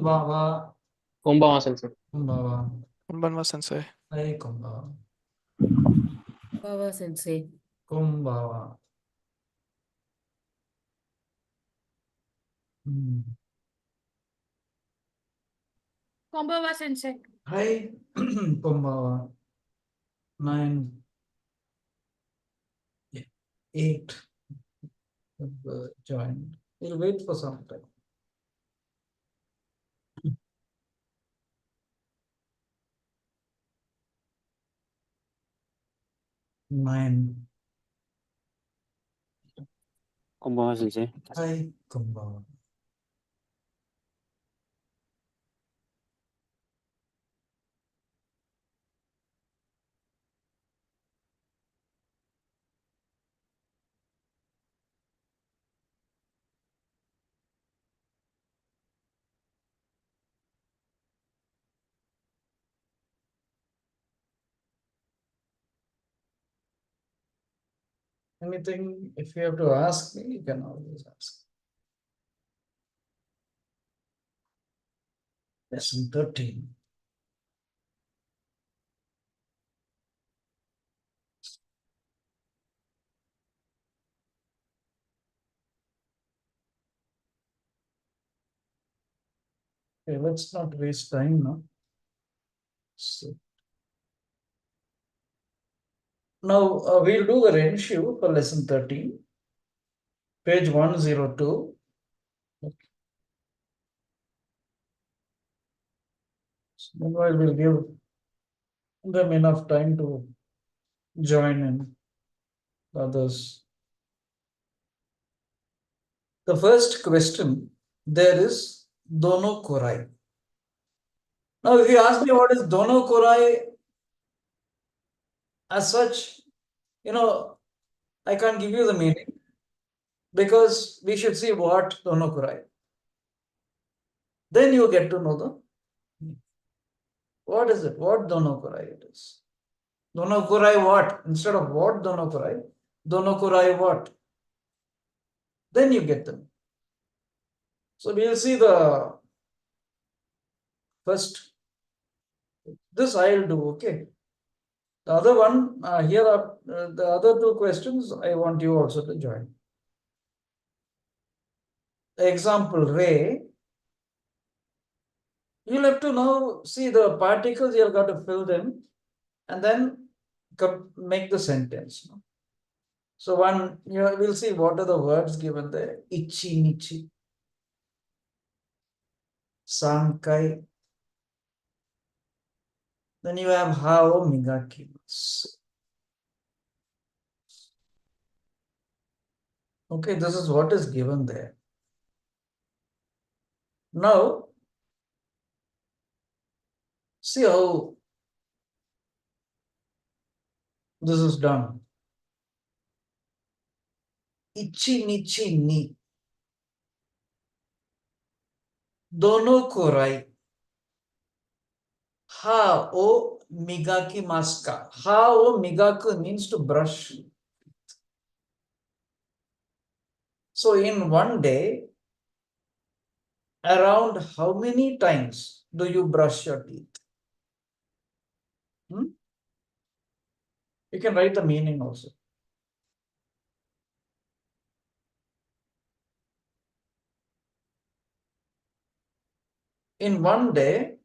Baba, こんばんは、先生。Baba, こんばんは、先生。はい、こんばんは。ばば先生。こんばんは。うん、こんばんは、先生。はい、こんばんは。9, 8 joined. We'll wait for some time. Nine. こんばんは、先生。はい、こんばんは。Anything, if you have to ask me, you can always ask. Lesson 13. Okay, let's not waste time now. So, now we'll do the review for lesson 13, page 102. Okay. So meanwhile, we'll give them enough time to join in others. The first question there is Dono Korai. Now, if you ask me what is Dono Korai, as such, I can't give you the meaning because we should see what Dono Korai. Then you get to know the what is it, what Dono Korai it is. Dono Korai what? Instead of what Dono Korai, Dono Korai what? Then you get them. So we'll see the first. This I'll do, okay. The other one, here are the other two questions I want you also to join. Example, Ray. You'll have to now see the particles, you've got to fill them and then make the sentence. So we'll see what are the words given there. Ichi, nichi, sankai. Then you have hao, migakimasu. Okay, this is what is given there. Now, see how this is done. Ichi, nichi, ni. Dono korai. Ha o migakimasu ka. Ha o migaku means to brush. So in one day, around how many times do you brush your teeth? You can write the meaning also. In one day,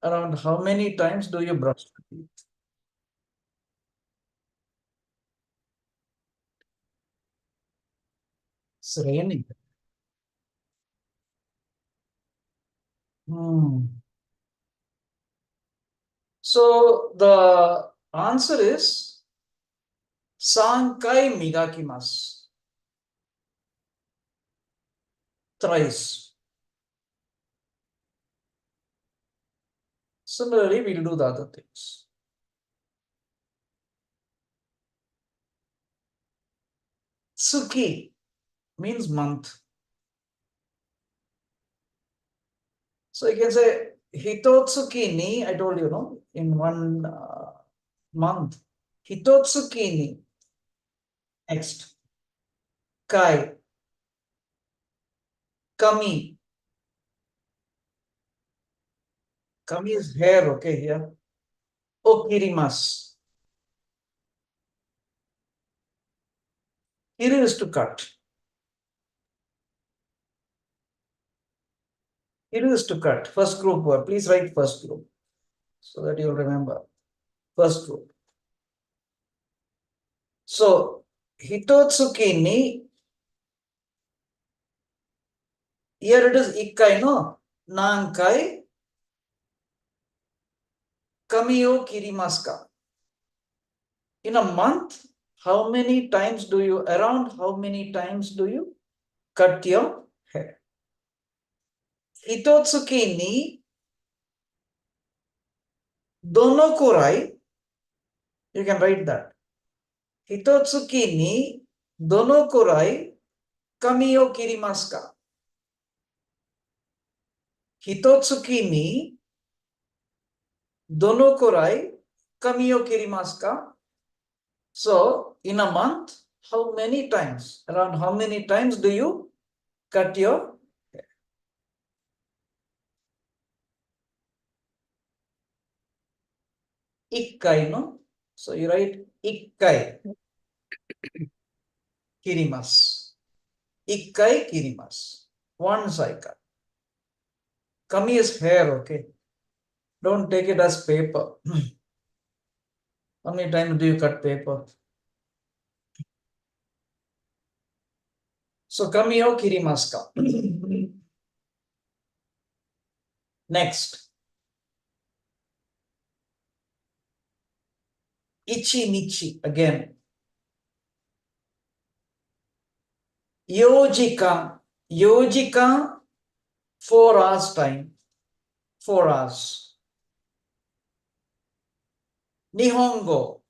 around how many times do you brush your teeth? It's raining. So the answer is Sankai migakimasu. Thrice. Similarly, we'll do the other things. Tsuki means month. So you can say Hitotsuki ni, I told you, no, in one month. Hitotsuki ni. Next. Kai. Kami. Kami is hair, okay, here. Okirimasu. Kiru is to cut. Kiru is to cut. First group word. Please write first group so that you'll remember. First group. So, hitotsuki ni, here it is ikkai, no? Nankai kami o kirimasu ka? In a month, how many times do you, around how many times do you cut your hair? Hitotsuki ni dono kurai, you can write that. Hitotsuki ni dono kurai kami o kirimasu ka? Hitotsuki ni dono kurai kami o kirimasu ka? So, in a month, how many times, around how many times do you cut your hair? Ikkai, no? So, you write ikkai kirimasu. Ikkai kirimasu. One cycle. Kami is hair, okay? Don't take it as paper. How many times do you cut paper? So, kami o kirimasu ka? Next. Ichi nichi, again. Yojikan. Yojikan, 4 hours time. 4 hours. Nihongo,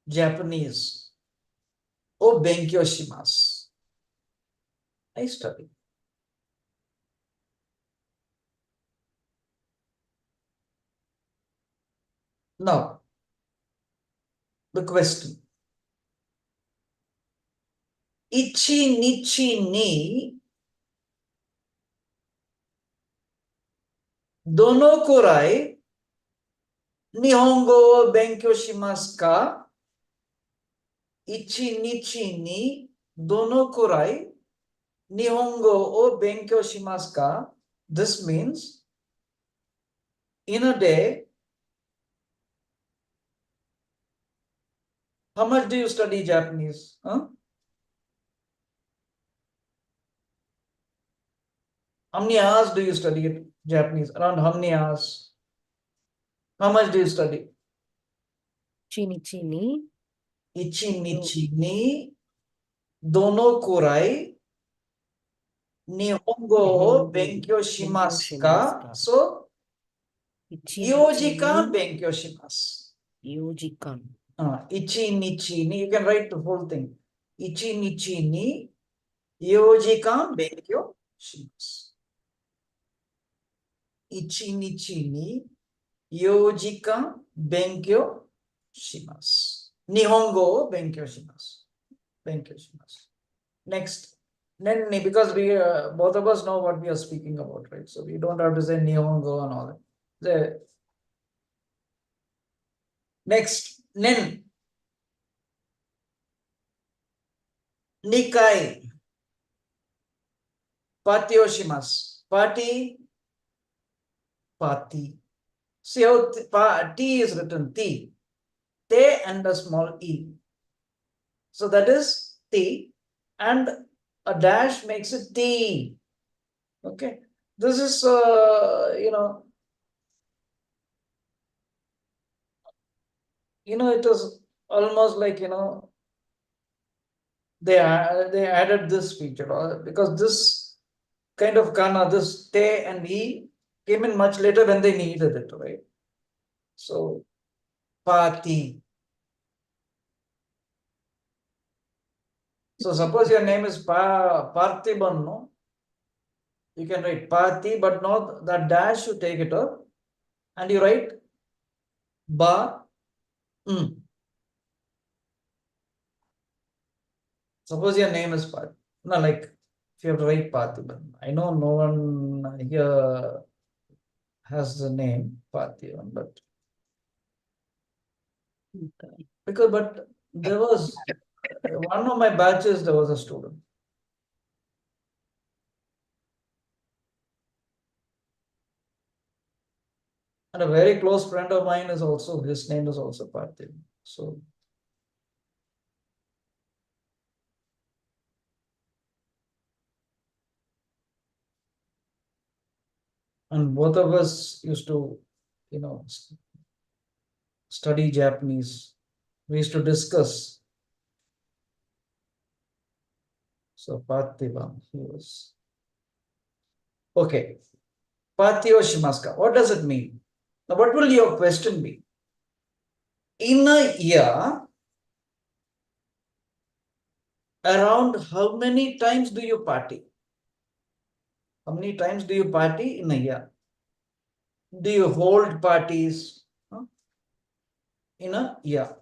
Japanese. O benkyou shimasu. I study. Now, the question. Ichi nichi ni dono kurai Nihongo o benkyou shimasu ka? Ichi nichi ni dono kurai Nihongo o benkyou shimasu ka? This means in a day, how much do you study Japanese? Huh? How many hours do you study Japanese? Around how many hours? How much do you study? Chini chini. Ichi nichi ni dono kurai Nihongo o benkyou shimasu ka? So, Ichi 4 nichi時間 ni. 勉強します。 4時間。 1日に you can write the whole thing. 1日に4時間勉強します。1日に4時間勉強します。日本語を勉強します。勉強します。Next. Then, because we both of us know what we are speaking about, right? So we don't have to say Nihongo and all that. The next, nen. Nikai. Party o shimasu. Party. Party. See how T is written. T. Te and a small e. So that is T. And a dash makes it T. Okay. This is, it is almost like, they added this feature because this kind of kana, this te and e came in much later when they needed it, right? So, party. So, suppose your name is Parthiban, no? You can write Parthi, but not that dash, you take it up and you write Ba. Suppose your name is Parth. No, like if you have to write Parthiban. I know no one here has the name Parthivan, but Okay. but there was one of my batches, there was a student. And a very close friend of mine is also, his name is also Parthivan. So and both of us used to, study Japanese. We used to discuss. So Parthivan, he was. Okay. Parthiyo Shimaska. What does it mean? Now, what will your question be? In a year, around how many times do you party? How many times do you party in a year? Do you hold parties in a year?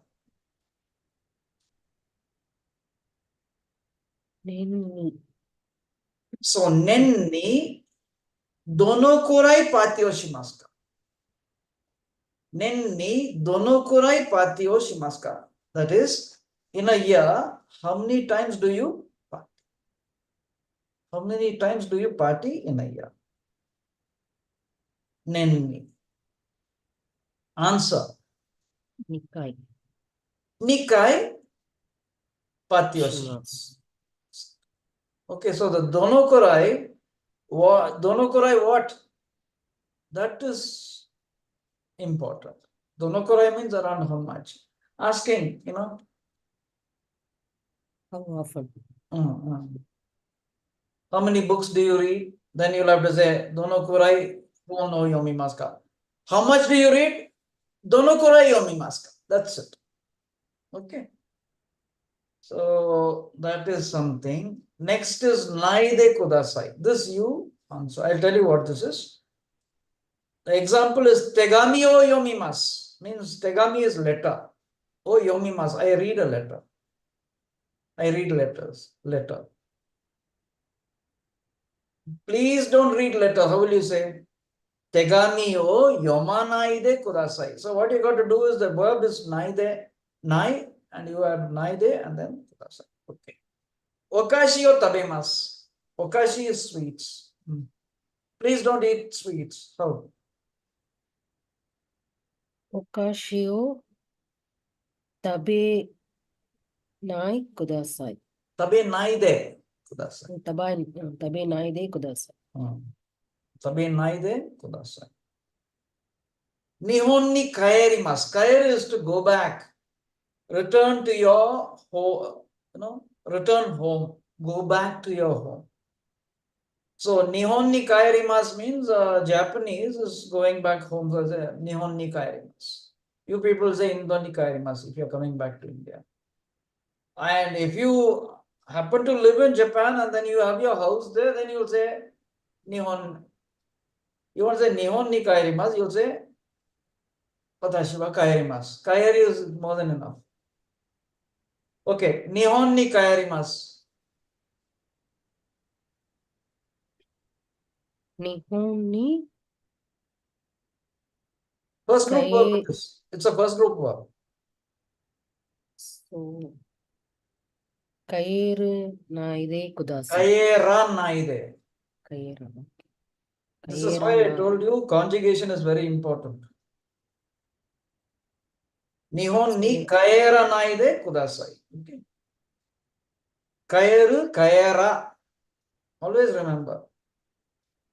Nenni. So, nenni donokurai partyo shimasu ka? Nenni donokurai partyo shimasu ka? That is, in a year, how many times do you party? How many times do you party in a year? Nenni. Answer. Nikai. Nikai partyo shimasu. Shimasu. Okay, so the donokurai, what? That is important. Donokurai means around how much? Asking, How often? How many books do you read? Then you'll have to say, donokurai no yomimasu ka? How much do you read? Donokurai yomimasu ka? That's it. Okay. So that is something. Next is naide kudasai. This you answer. I'll tell you what this is. The example is tegami o yomimasu. Means tegami is letter. O yomimasu. I read a letter. I read letters. Letter. Please don't read letter. How will you say? Tegami o yomanaide kudasai. So what you got to do is the verb is naide, nai, and you add naide and then kudasai. Okay. Okashi o tabemasu. Okashi is sweets. Please don't eat sweets. How? Okashi o tabe nai kudasai. Tabe naide kudasai. Tabe nai de kudasai. Tabe naide kudasai. Nihon ni kaerimasu. Kaeru is to go back. Return to your home. Return home. Go back to your home. So Nihon ni kaerimasu means Japanese is going back home. So Nihon ni kaerimasu. You people say Indo ni kaerimasu if you're coming back to India. And if you happen to live in Japan and then you have your house there, then you'll say Nihon. You won't say Nihon ni kaerimasu, you'll say Watashi wa kaerimasu. Kaeri is more than enough. Okay, Nihon ni kaerimasu. Nihon ni First group verb it is. It's a first group verb. so kaeru nai de kudasai. Kaera naide. Kaera. This is why I told you conjugation is very important. Nihon ni kaera naide kudasai. Okay. Kaeru, kaera. Always remember.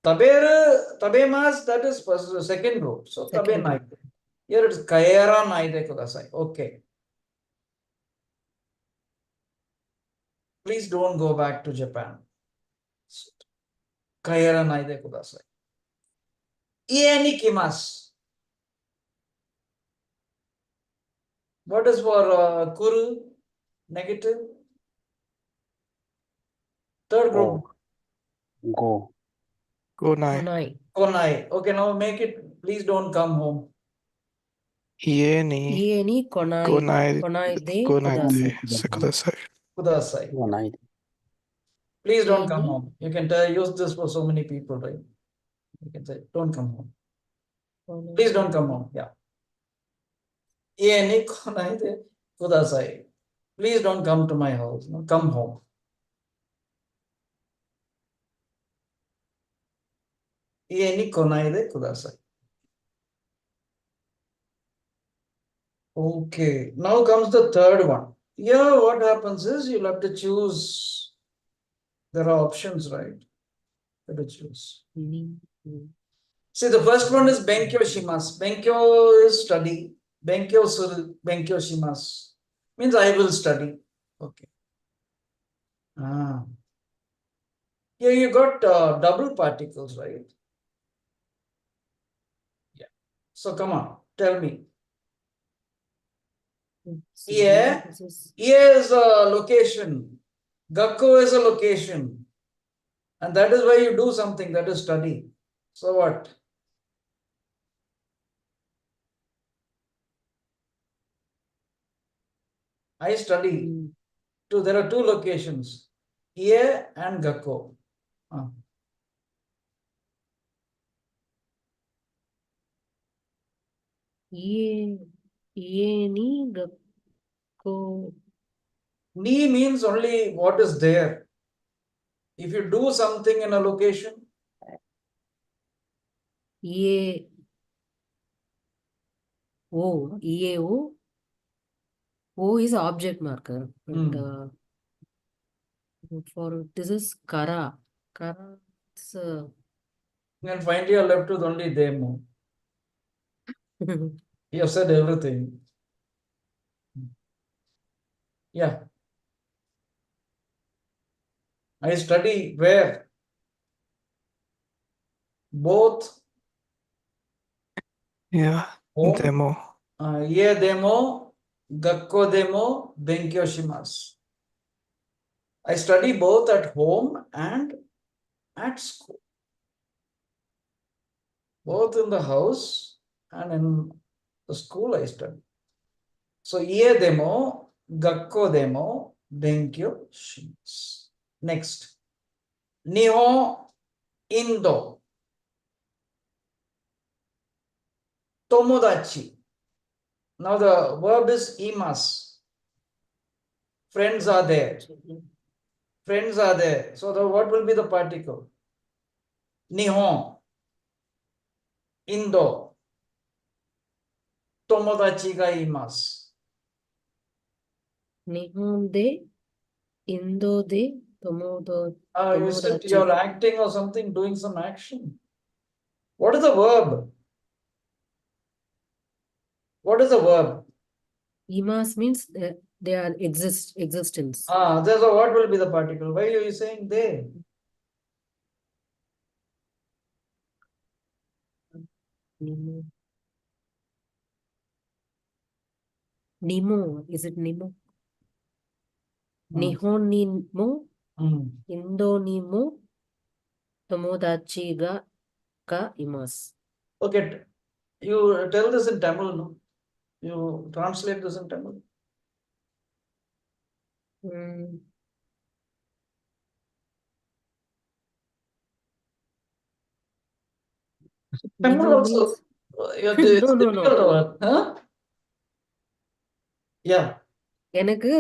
Taberu, tabemas, that is first, second group. So tabe naide. Here it is kaera naide kudasai. Okay. Please don't go back to Japan. Kaera naide kudasai. Ie ni kimasu. What is for kuru? Negative. Third group. Go. Konai. Konai. Okay, now make it. Please don't come home. Ie ni Ie ni konai. Konai de konai kudasai. kudasai. Kudasai. Please don't come Ie ni- home. You can use this for so many people, right? You can say, don't come home. Please don't come home. Yeah. Ie ni konai de kudasai. Please don't come to my house. No, come home. Ie ni konai de kudasai. Okay. Now comes the third one. Here, what happens is you'll have to choose. There are options, right? You have to choose. See, the first one is Benkyo Shimas. Benkyo is study. Benkyo suru, Benkyo Shimas. Means I will study. Okay. Here you got double particles, right? Yeah. So come on, tell me. Yeah. Here is a location. Gakko is a location. And that is why you do something, that is study. So what? I study. There are two locations, Ie and Gakko. Ni Gakko. Ni means only what is there. If you do something in a location, Ye. O. Ye O. O is object marker. But for this is Kara. Kara is you can find your left with only demo. You have said everything. Yeah. I study where? Both. Yeah. Home. Demo. Ie demo, Gakko demo, Benkyo shimasu. I study both at home and at school. Both in the house and in the school I study. So, Ie demo, Gakko demo, Benkyo shimasu. Next. Nihon, Indo. Tomodachi. Now the verb is imas. Friends are there. Friends are there. So what will be the particle? Nihon, Indo, Tomodachi ga imasu. Nihon de, Indo de, You said Tomodachi. you're acting or something, doing some action. What is the verb? What is the verb? Imas means they are existence. There's a what will be the particle? Why are you saying they? Nemo. Nemo. Is it Nemo? Nihon Nemo, Indo Nemo, Tomodachi ga ka imasu. Okay, you tell this in Tamil, no? You translate this in Tamil. Tamil also. It's difficult one. Huh? Yeah. எனக்கு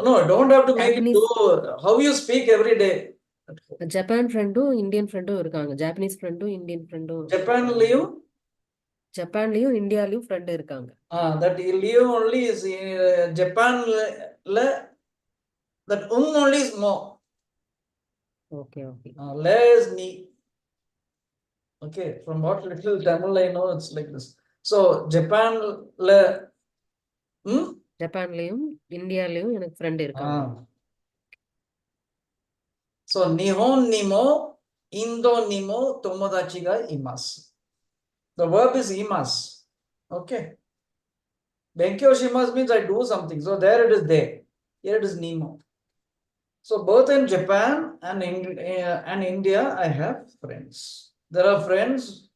No, don't have to make it Japanese. do how you speak every day. Japan ஃப்ரெண்டும் Indian ஃப்ரெண்டும் இருக்காங்க. Japanese ஃப்ரெண்டும் Indian ஃப்ரெண்டும். ஜப்பான்லயும் இந்தியாலயும் friend இருக்காங்க. That Leo only is Japan that only is mo. Okay. Le is ni. Okay, from what little Tamil I know, it's like this. So Japan ஜப்பான்லயும் இந்தியாலயும் எனக்கு friend இருக்காங்க. So Nihon nimo, Indo nimo, Tomodachi ga imasu. The verb is imasu. Okay. Benkyo shimasu means I do something. So there it is there. Here it is nimo. So both in Japan and India, I have friends. There are friends.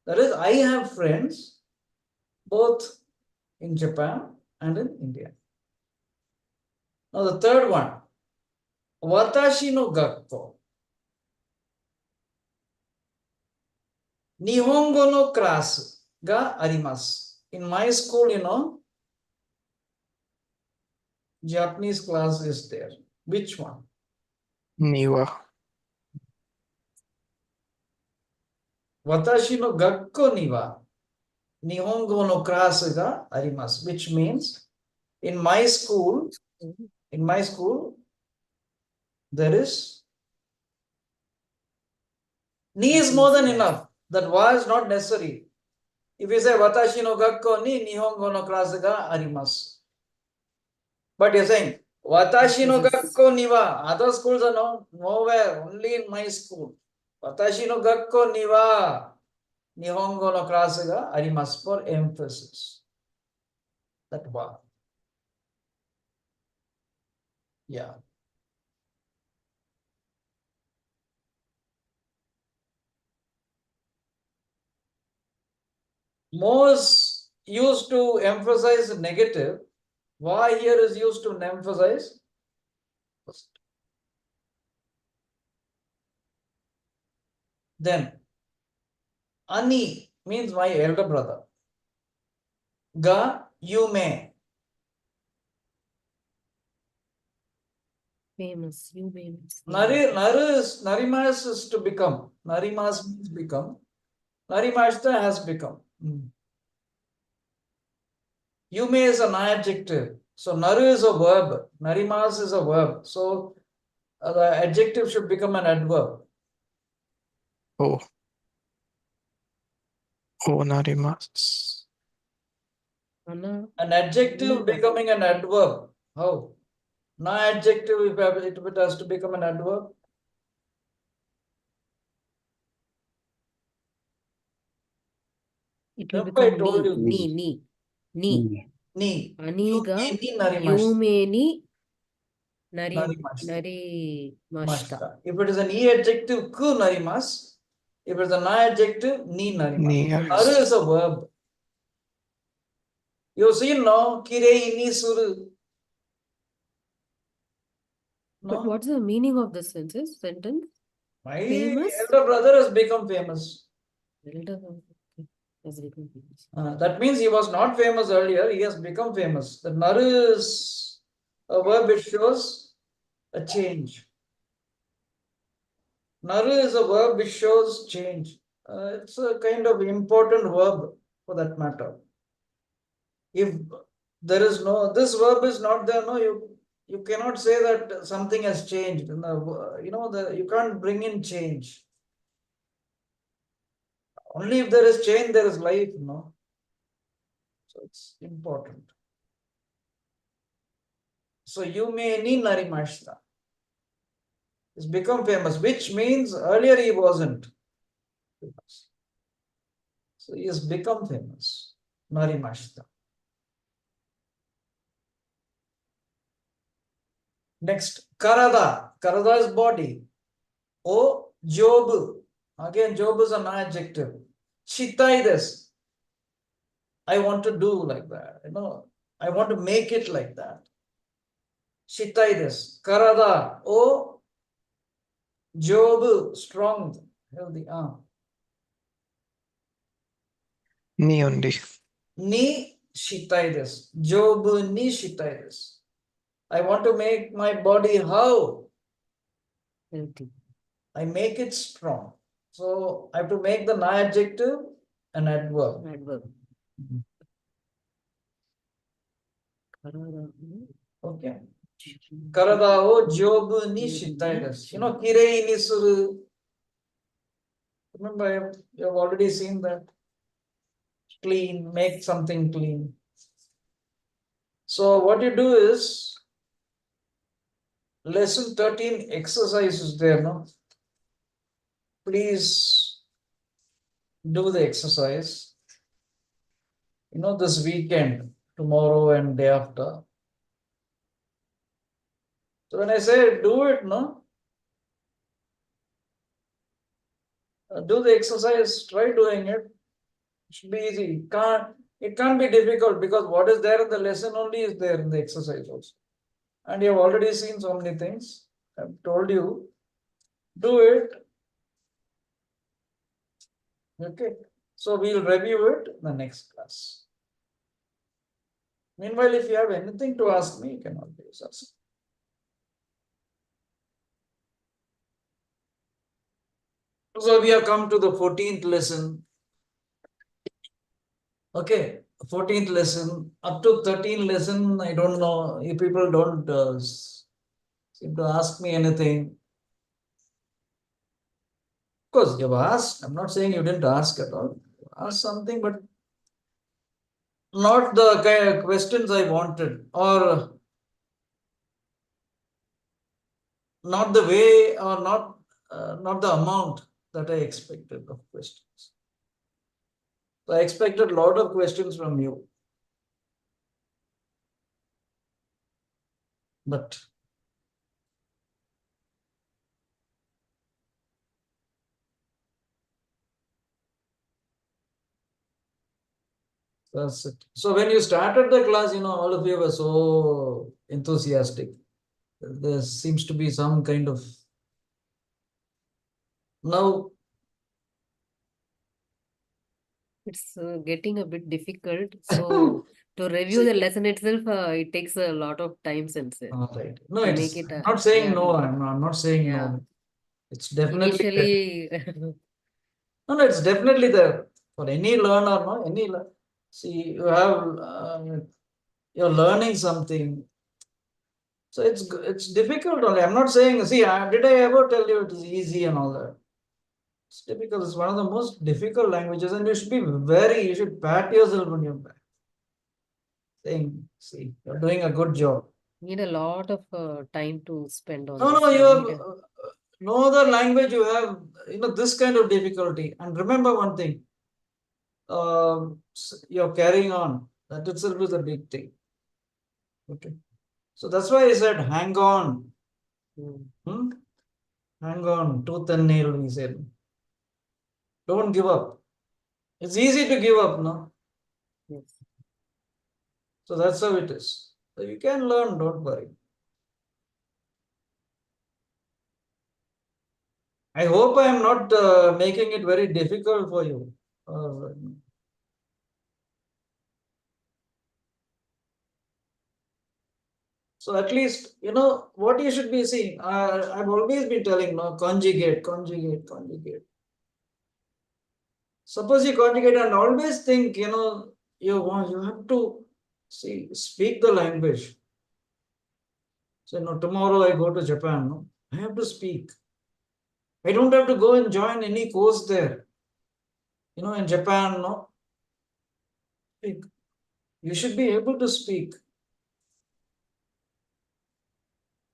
That is, I have friends both in Japan and in India. Now the third one, Watashi no gakko. Nihongo no class ga arimasu. In my school, Japanese class is there. Which one? には Watashi no gakko ni wa Nihongo no class ga arimasu. Which means in my school, there is ni is more than enough. That wa is not necessary. If you say watashi no gakko ni Nihongo no class ga arimasu. But you're saying watashi no gakko ni wa other schools are nowhere, only in my school. Watashi no gakko ni wa Nihongo no class ga arimasu for emphasis. That wa. Yeah. Most used to emphasize negative. Why here is used to emphasize? Then, Ani means my elder brother. Ga, you may. Famous, you famous. Narimas is to become. Narimas means become. Narimashta has become. Yume is an adjective. So naru is a verb. Narimas is a verb. So the adjective should become an adverb. おなります。 Ana, An adjective becoming an adverb. How? Na adjective, if it has to become an adverb. it will Remember I become told you ni. Ni. Aniga, Ni narimashta. yumeni, Narimashta. narimashta. If it is an e adjective, ku narimas. If it is a na adjective, ni narimas. に Naru is a verb. You see, no? Kirei ni suru. But No? what's the meaning of this sentence? My Famous? elder brother has become famous. Elder has become famous. That means he was not famous earlier, he has become famous. The naru is a verb which shows a change. Naru is a verb which shows change. It's a kind of important verb for that matter. If there is this verb is not there, you cannot say that something has changed. You can't bring in change. Only if there is change, there is life, no? So it's important. So you may ni narimashta. He's become famous, which means earlier he wasn't famous. So he has become famous. Narimashta. Next, karada. Karada is body. O job. Again, job is an adjective. Chitai this. I want to do like that. I want to make it like that. Chitai this. Karada. O job. Strong. Healthy. に only. Ni shitai this. Job ni shitai this. I want to make my body how? Healthy. I make it strong. So I have to make the na adjective an adverb. Adverb. Okay. Karada o jobu ni shitai desu. Kirei ni suru. Remember, you have already seen that. Clean, make something clean. So what you do is, lesson 13 exercise is there, no? Please do the exercise. This weekend, tomorrow and day after. So when I say do it, no? Do the exercise, try doing it. It should be easy. It can't be difficult because what is there in the lesson only is there in the exercise also. And you have already seen so many things. I've told you, do it. Okay, so we'll review it in the next class. Meanwhile, if you have anything to ask me, you can always ask. So we have come to the 14th lesson. Okay, 14th lesson. Up to 13th lesson, I don't know. You people don't seem to ask me anything. Of course, you've asked. I'm not saying you didn't ask at all. You asked something, but not the kind of questions I wanted, or not the way, or not the amount that I expected of questions. So I expected a lot of questions from you. But that's it. So when you started the class, all of you were so enthusiastic. There seems to be some kind of now. It's getting a bit difficult. So to review the lesson itself, it takes a lot of time, Sensei. All right. No, To it's make it I'm not saying yeah, no. I'm not saying yeah. no. It's definitely there. Initially, No, it's definitely there for any learner. No, any see, you have you're learning something. So it's difficult only. I'm not saying. See, did I ever tell you it is easy and all that? It's difficult. It's one of the most difficult languages, and you should be you should pat yourself on your back, saying, "See, you're doing a good job." need a lot of time to spend on No, this. no, you You have need a, no other language. You have this kind of difficulty. And remember one thing: you're carrying on. That itself is a big thing. Okay, so that's why I said, "Hang on, mm, hang on, tooth and nail." We said, "Don't give up." It's easy to give up, no? yes. So that's how it is. So you can learn. Don't worry. I hope I am not making it very difficult for you. So at least, what you should be seeing. I've always been telling, no, conjugate, conjugate, conjugate. Suppose you conjugate and always think, you have to speak the language. So, tomorrow I go to Japan, no, I have to speak. I don't have to go and join any course there. In Japan, no, you should be able to speak.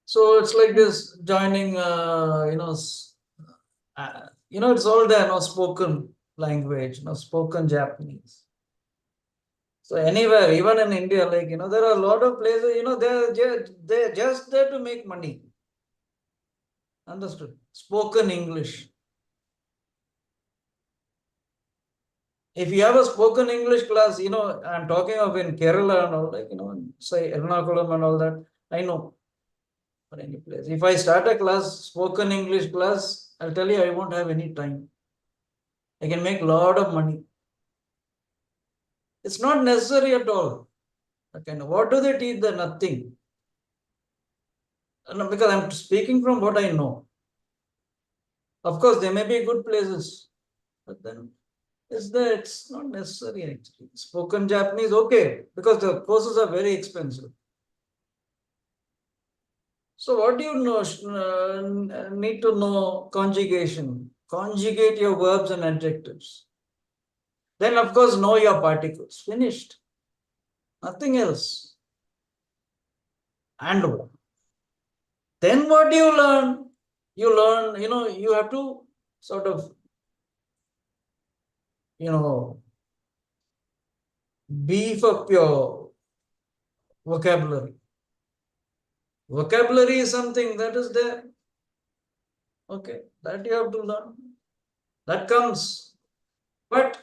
So it's like this joining, it's all there, no spoken language, no spoken Japanese. So anywhere, even in India, there are a lot of places, they're just there to make money. Understood? Spoken English. If you have a spoken English class, I'm talking of in Kerala and all, say Ernakulam and all that, I know. For any place. If I start a class, spoken English class, I'll tell you I won't have any time. I can make a lot of money. It's not necessary at all. Okay, what do they teach? They're nothing. No, because I'm speaking from what I know. Of course, there may be good places, but then it's not necessary actually. Spoken Japanese, okay, because the courses are very expensive. So what do you know? Need to know conjugation. Conjugate your verbs and adjectives. Then, of course, know your particles. Finished. Nothing else. And then what do you learn? You learn, you have to sort of, beef up your vocabulary. Vocabulary is something that is there. Okay, that you have to learn. That comes. But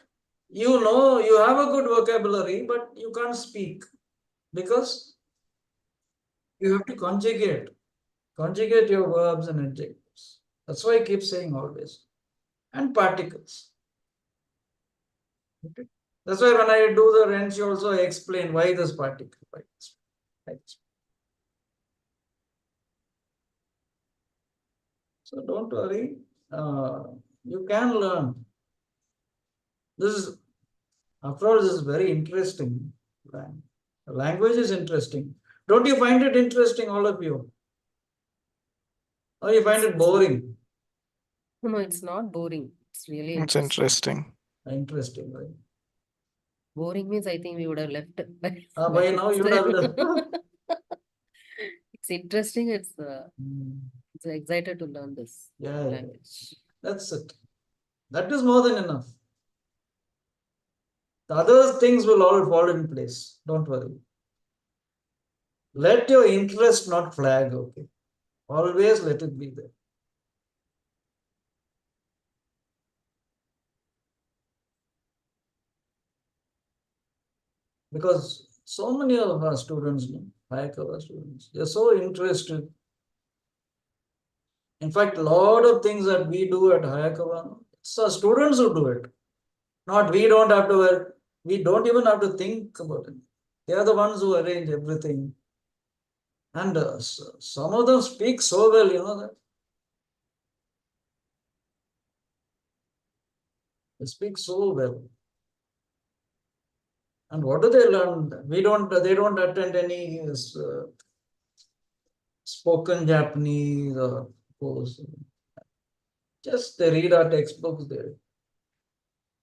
you have a good vocabulary, but you can't speak because you have to conjugate your verbs and adjectives. That's why I keep saying always. And particles. Okay. That's why when I do the wrench, also I explain why this particle, why this, why this. So don't worry, you can learn. This is, after all, this is very interesting. Language is interesting. Don't you find it interesting, all of you? Or you find it boring? No, it's not boring. It's really It's interesting. interesting. Interesting, right? Boring means I think we would have left. By now you would have learned. It's interesting. It's Hmm. excited to learn this Yeah, language. that's it. That is more than enough. The other things will all fall in place. Don't worry. Let your interest not flag, okay? Always let it be there. Because so many of our students, Hayakawa students, they're so interested. In fact, a lot of things that we do at Hayakawa, it's our students who do it. Not we don't have to work. We don't even have to think about it. They are the ones who arrange everything. And some of them speak so well, you know that. They speak so well. And what do they learn? They don't attend any spoken Japanese course. Just they read our textbooks there.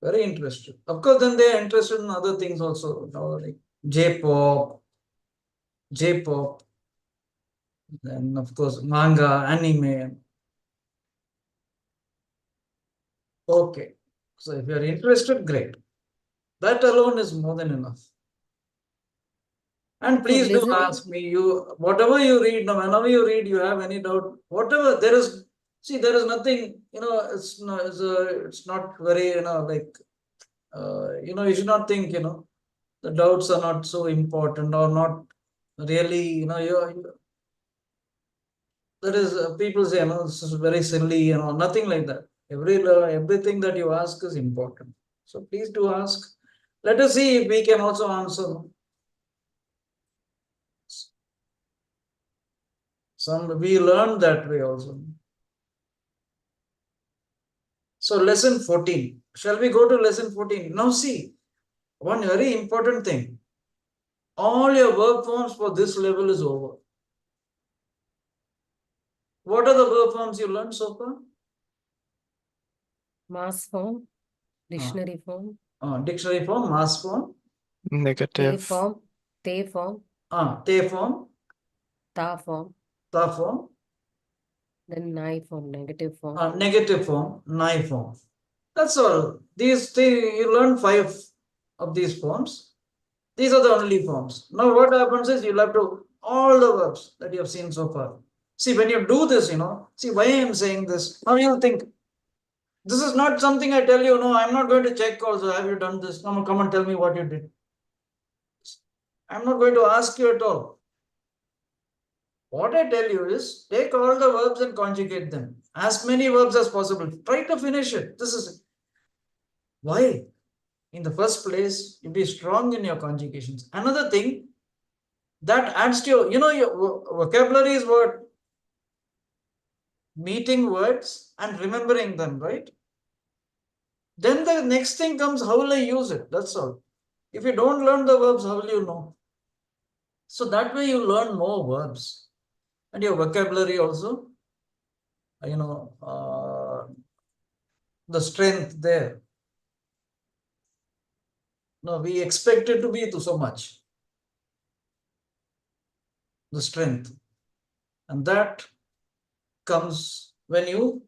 Very interested. Of course, then they are interested in other things also, you know, like J-pop, then of course manga, anime. Okay. So if you're interested, great. That alone is more than enough. And please do listening- ask me, whatever you read, no, whenever you read, you have any doubt, whatever there is, see, there is nothing, you know, it's not very, you know, like, you know, you should not think, you know, the doubts are not so important or not really, you know, there is people say, you know, this is very silly, you know, nothing like that. Everything that you ask is important. So please do ask. Let us see if we can also answer. We learned that way also. So lesson 14. Shall we go to lesson 14? Now see, one very important thing. All your verb forms for this level is over. What are the verb forms you learned so far? Mass form, dictionary form, Dictionary form, mass form, te Negative. form, te form, te form, ta form, ta form, then nai form, negative form. negative form, nai form. That's all. These things, you learn 5 of these forms. These are the only forms. Now what happens is you'll have to, all the verbs that you have seen so far. See, when you do this, you know, see why I am saying this. Now you'll think, this is not something I tell you, no, I'm not going to check also, have you done this? Come and tell me what you did. I'm not going to ask you at all. What I tell you is, take all the verbs and conjugate them. As many verbs as possible. Try to finish it. This is it. Why? In the first place, you be strong in your conjugations. Another thing that adds to your, you know, your vocabulary is what? Meeting words and remembering them, right? Then the next thing comes, how will I use it? That's all. If you don't learn the verbs, how will you know? So that way you learn more verbs. And your vocabulary also, you know, the strength there. No, we expect it to be so much. The strength. And that comes when you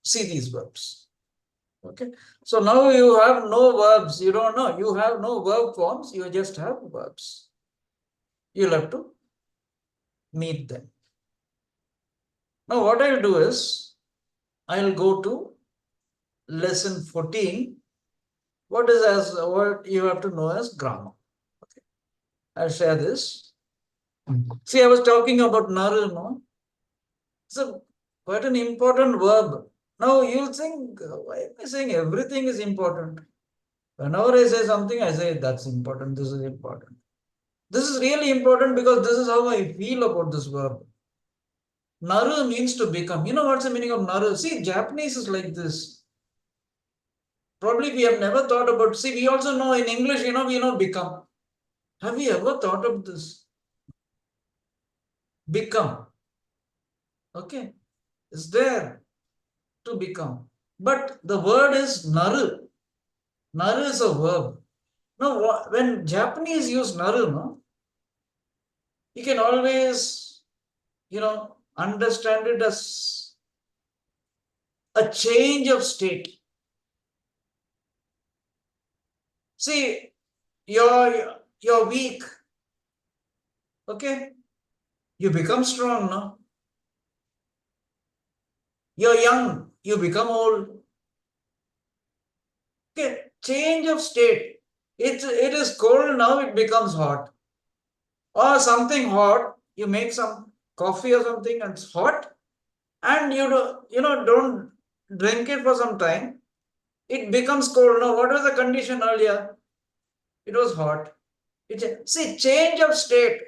see these verbs. Okay. So now you have no verbs. You don't know. You have no verb forms. You just have verbs. You'll have to meet them. Now what I'll do is, I'll go to lesson 14. What you have to know as grammar. Okay. I'll share this. See, I was talking about naru, no? It's quite an important verb. Now you'll think, why am I saying everything is important? Whenever I say something, I say that's important, this is important. This is really important because this is how I feel about this verb. Naru means to become. You know what's the meaning of naru? See, Japanese is like this. Probably we have never thought about, see, we also know in English, we know become. Have you ever thought of this? Become. Okay. It's there to become. But the word is naru. Naru is a verb. Now, when Japanese use naru, no, you can always, understand it as a change of state. See, you're weak. Okay? You become strong, no? You're young, you become old. Okay, change of state. It is cold now, it becomes hot. Or something hot, you make some coffee or something and it's hot, and don't drink it for some time. It becomes cold. Now, what was the condition earlier? It was hot. See, change of state.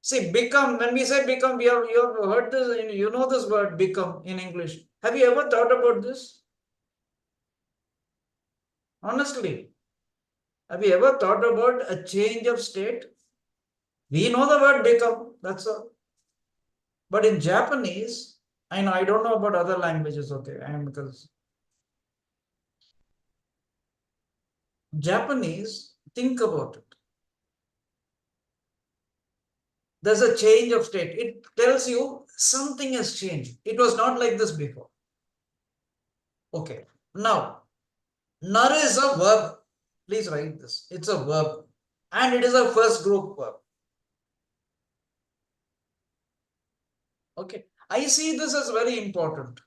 See, become, when we say become, you have heard this, you know this word become in English. Have you ever thought about this? Honestly, have you ever thought about a change of state? We know the word become, that's all. But in Japanese, I don't know about other languages, okay, because Japanese, think about it. There's a change of state. It tells you something has changed. It was not like this before. Okay, now, naru is a verb. Please write this. It's a verb. And it is a first group verb. Okay, I see this as very important.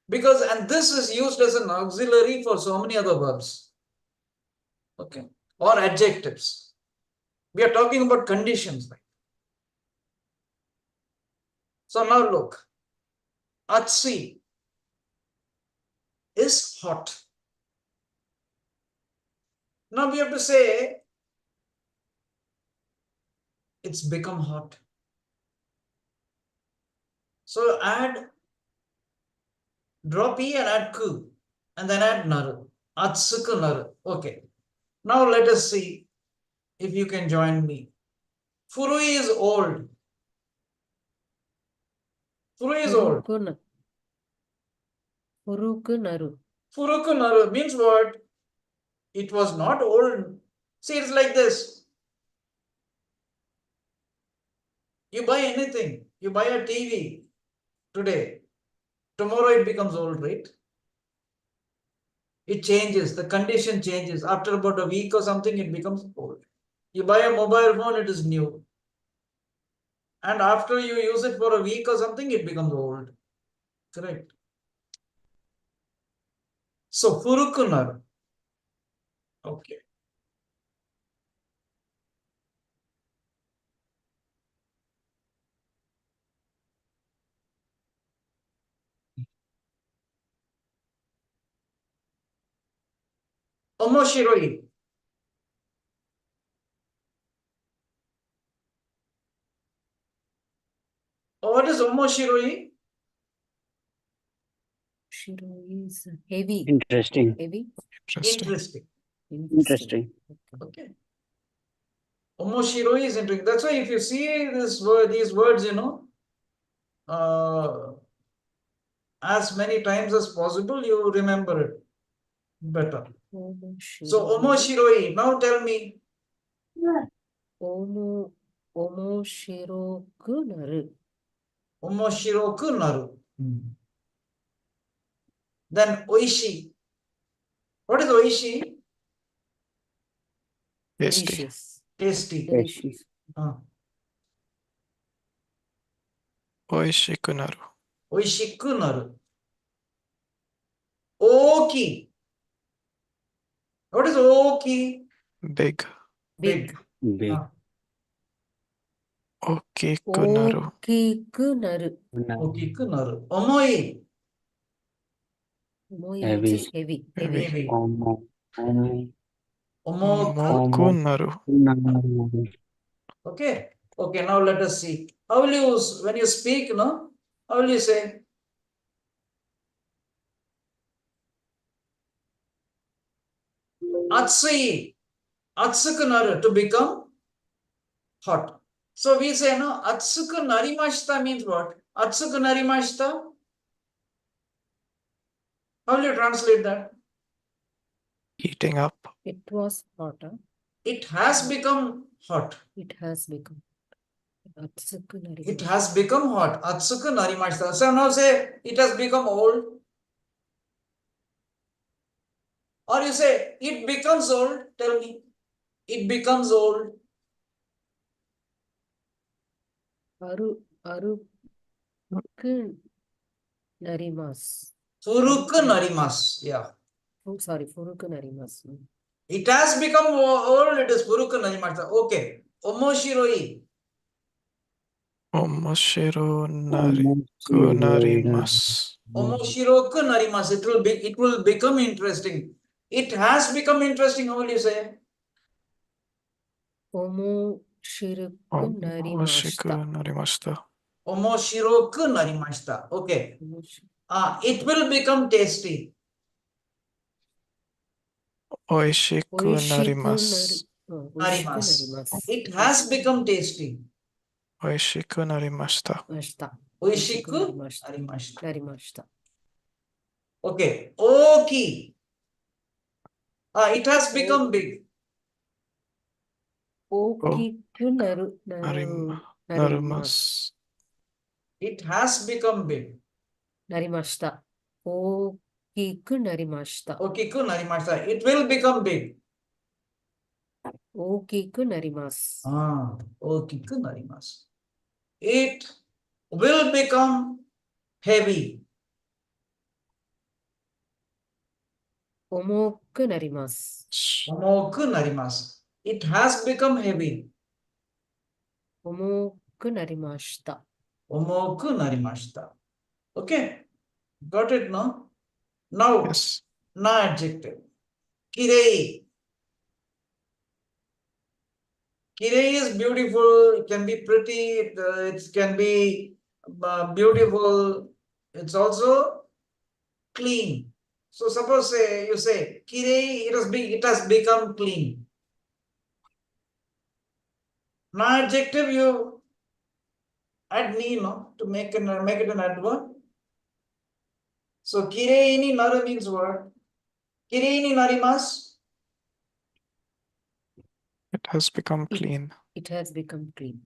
Because, and this is used as an auxiliary for so many other verbs. Okay, or adjectives. We are talking about conditions. So now look, Atsi is hot. Now we have to say it's become hot. So drop E and add ku, and then add naru. Atsuku naru. Okay. Now let us see if you can join me. Furui is old. Furui is old. Furuku naru. Furuku naru means what? It was not old. See, it's like this. You buy anything. You buy a TV today. Tomorrow it becomes old, right? It changes. The condition changes. After about a week or something, it becomes old. You buy a mobile phone, it is new. And after you use it for a week or something, it becomes old. Correct. So, furuku naru. Okay. Omoshiroi. What is omoshiroi? Shiro is heavy. Interesting. Heavy. Interesting. Interesting. Okay. Omoshiroi is interesting. That's why if you see this word, these words, as many times as possible, you remember it better. So, omoshiroi. Now tell me. Omoshiroku naru. Omoshiroku naru. Then oishi. What is oishi? Tasty. Delicious. Tasty. Delicious. Oishiku naru. Oishiku naru. Oki. What is oki? Big. Big. Big. Okiku naru. Okiku naru. Okiku naru. Omoi. Omo means heavy. Heavy. Heavy. Omo. Omo. Omok. Mokunaru. Naru. Okay. Okay, now let us see. How will you, when you speak, no? How will you say? Atsui. Atsukunaru, to become hot. So we say, no, Atsuku narimashita means what? Atsuku narimashita? How will you translate that? Heating up. It was hot. Huh? It has become hot. It has become. Atsuku It narimashita. has become hot. Atsuku narimashita. So now say it has become old. Or you say it becomes old. Tell me. It becomes old. Aruku narimas. Furuku narimas. Yeah. Oh, sorry, furuku narimas. It has become old. It is furuku narimashita. Okay. Omoshiroi. Omoshiro Omo. narimasu. Omoshiroku narimasu. It will become interesting. It has become interesting. How will you say? Omo shiriku Omoshiku narimashita. narimashita. Omoshiroku narimashita. Okay. It will become tasty. Oishiku narimasu. Oishiku narimasu. It has become tasty. Oishiku narimashita. Oishiku narimashita. narimashita. Narimashita. Okay. Oki. It has become big. Okiku Narimasu. It has become big. narimashita. Okiku narimashita. Okiku narimashita. It will become big. Okiku narimasu. Okiku narimasu. It will become heavy. Omoku narimasu. Omoku narimasu. It has become heavy. Omoku narimashita. Omoku narimashita. Okay. Got it, no? Now, Yes. na adjective. Kirei. Kirei is beautiful. It can be pretty. It can be beautiful. It's also clean. So suppose you say kirei. It has become clean. Na adjective you add ni, no, to make it an adverb. So kirei ni naru means what? Kirei ni narimasu. It has become clean. It has become clean.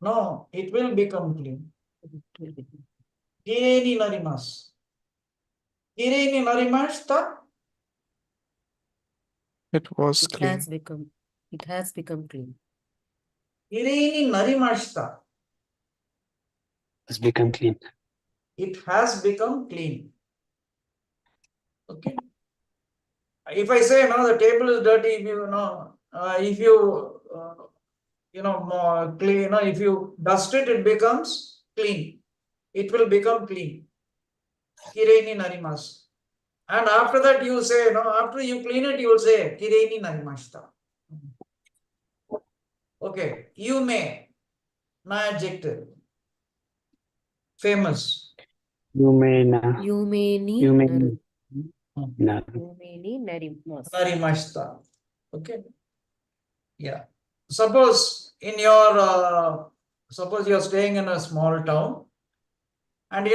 No, it will become clean. It will become. Kirei ni narimasu. Kirei ni narimashita. It was It clean. has become. It has become clean. Kirei ni narimashita. Has become clean. It has become clean. Okay. If I say no, the table is dirty, if you more clean, if you dust it, it becomes clean. It will become clean. Kirei ni narimasu. And after that, you say, after you clean it, you will say kirei ni narimashita. Okay. You may. Na adjective. Famous. Yumena. Yumeni Yumeni. naru. Naru. Yumeni narimasu. Narimashita. Okay. Yeah. Suppose suppose you're staying in a small town, and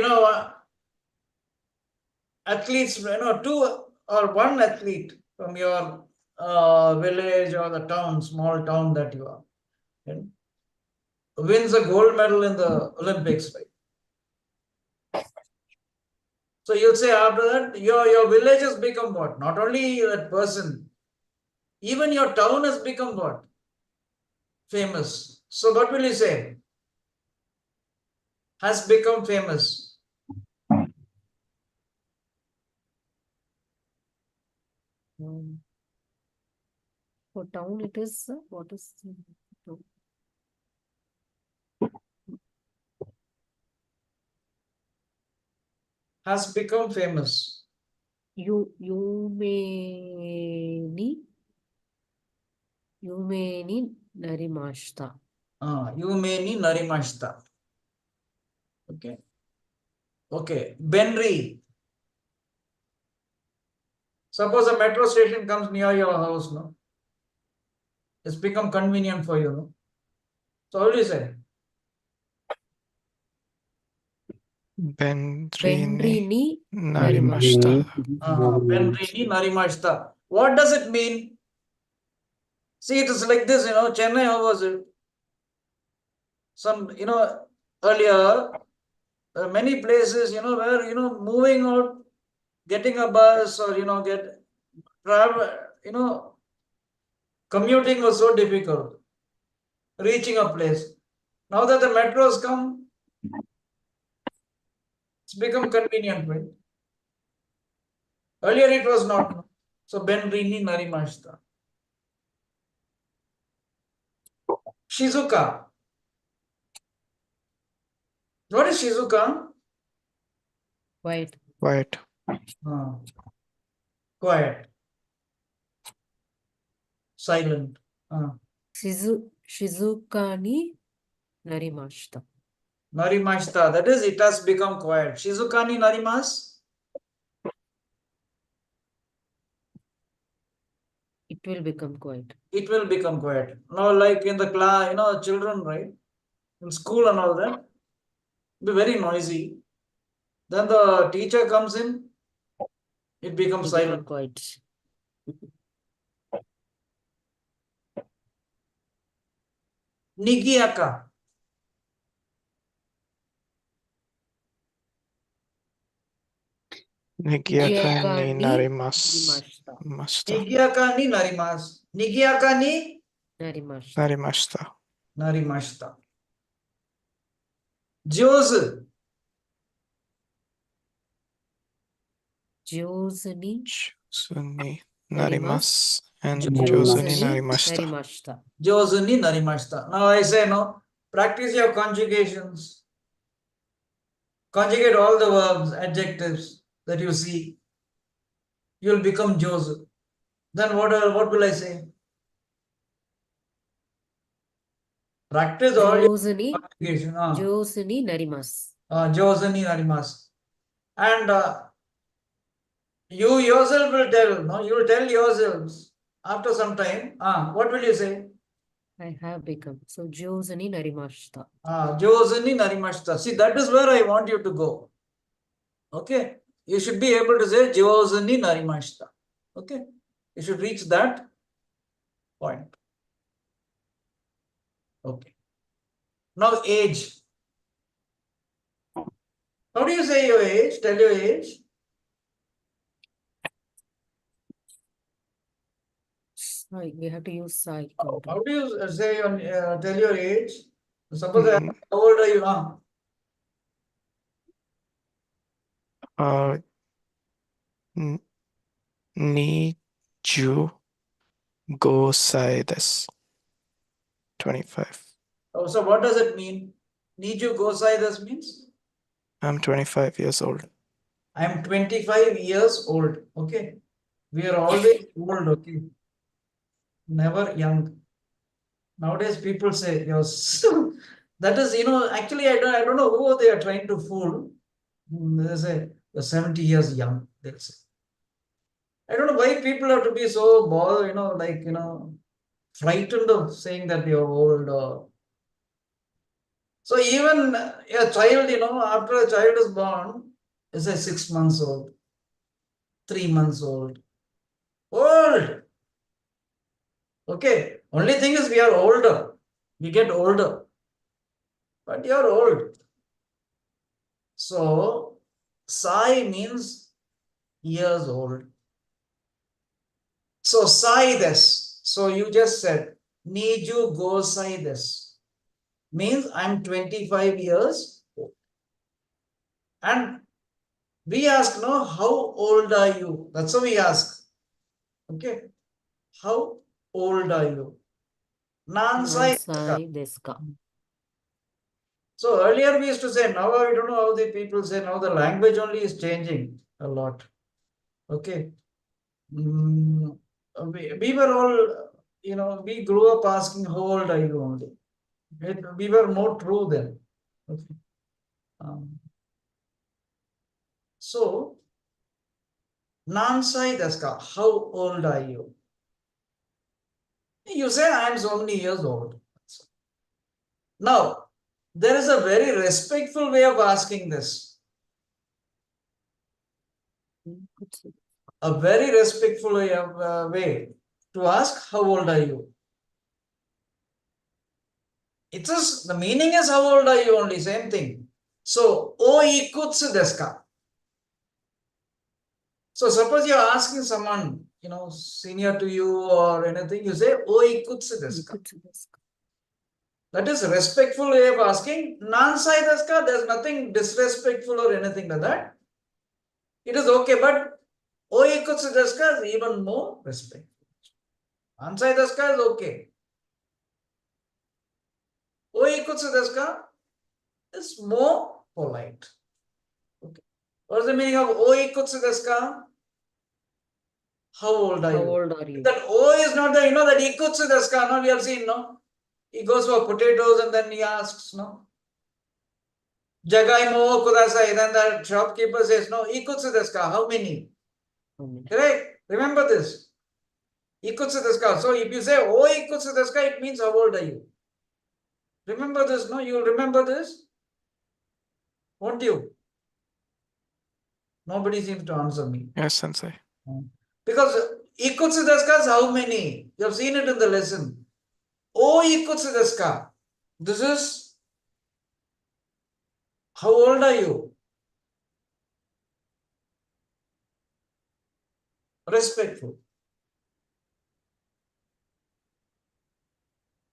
athletes, two or one athlete from your village or the town, small town that you are in, wins a gold medal in the Olympics, right? So you'll say after that, your village has become what? Not only that person, even your town has become what? Famous. So what will you say? Has become famous. For town, it is what is town? Has become famous. Yumeni narimashta. Yumeni narimashta. Okay. Okay. Benri. Suppose a metro station comes near your house, no? It's become convenient for you, no? So how do you say? Bendrini Bendrini narimashta. Benrini narimashta. What does it mean? See, it is like this, Chennai, how was it? Some, earlier, many places, where, moving out, getting a bus or, travel, commuting was so difficult, reaching a place. Now that the metros come, it's become convenient, right? Earlier it was not. So, Benrini narimashta. Shizuka. What is Shizuka? quiet. Quiet. Quiet. Silent. Shizukani narimashta. Narimashta. That is, it has become quiet. Shizukani narimas. It will become quiet. It will become quiet. Now, like in the class, children, right? In school and all that, be very noisy. Then the teacher comes in, it becomes It will become silent. quiet. Nigiaka. Nigiaka ni Narimashta. narimashta. Nigiaka ni narimas. Nigiaka ni Narimashta. Narimashta. narimashta. Jozu. Josuni Josuni narimas and Josuni Josuni narimashta. narimashta. Josuni narimashta. Now I say, no, practice your conjugations. Conjugate all the verbs, adjectives that you see. You'll become Josu. Then what will I say? Practice all your Josuni conjugation. Josuni narimas. Josuni narimas. And you yourself will tell, no? You will tell yourselves after some time. What will you say? I have become. So Josuni narimashta. Josuni narimashta. See, that is where I want you to go. Okay? You should be able to say Josuni narimashta. Okay? You should reach that point. Okay. Now age. How do you say your age? Tell your age. Sai. We have to use Sai. How do you say your tell your age? Suppose how old are you? Niju gosai desu. 25. So what does it mean? Niju gosai this means? I'm 25 years old. I am 25 years old. Okay. We are always old. Okay. Never young. Nowadays people say, yes. That is, actually I don't know who they are trying to fool. They say you're 70 years young, they'll say. I don't know why people have to be so bothered, frightened of saying that you're old. So even a child, after a child is born, is say 6 months old, 3 months old. Old. Okay. Only thing is we are older. We get older. But you're old. So, Sai means years old. So, Sai des. So, you just said, Niju go Sai des. Means I'm 25 years old. And we ask, no, how old are you? That's what we ask. Okay. How old are you? Nansai deska. So earlier we used to say, now I don't know how the people say, now the language only is changing a lot. Okay. We were all, we grew up asking how old are you only. We were more true then. Okay. So, Nansai Daska, how old are you? You say I am so many years old. Now, there is a very respectful way of asking this. A very respectful way to ask, how old are you? It is, the meaning is how old are you only, same thing. So, o ikutsu desu ka? So, suppose you are asking someone, senior to you or anything, you say, o ikutsu desu ka? That is a respectful way of asking. Nansai desu ka? There's nothing disrespectful or anything like that. It is okay, but o ikutsu desu ka is even more respectful. Nansai desu ka is okay. O ikutsu desu ka is more polite. Okay. What is the meaning of o ikutsu desu ka? How old are How you? old are you? That O is not the, that ikutsu desu ka, no, we have seen, no? He goes for potatoes and then he asks, no? Jagai mo kudasai, then the shopkeeper says, no, ikutsu desu ka, how many? How many? Correct? Remember this. Ikutsu desu ka. So if you say, O ikutsu desu ka, it means how old are you? Remember this, no? You remember this? Won't you? Nobody seems to answer me. Yes, Sensei. Because ikutsu desu ka is how many? You have seen it in the lesson. O ikutsu desu ka. This is, how old are you? Respectful.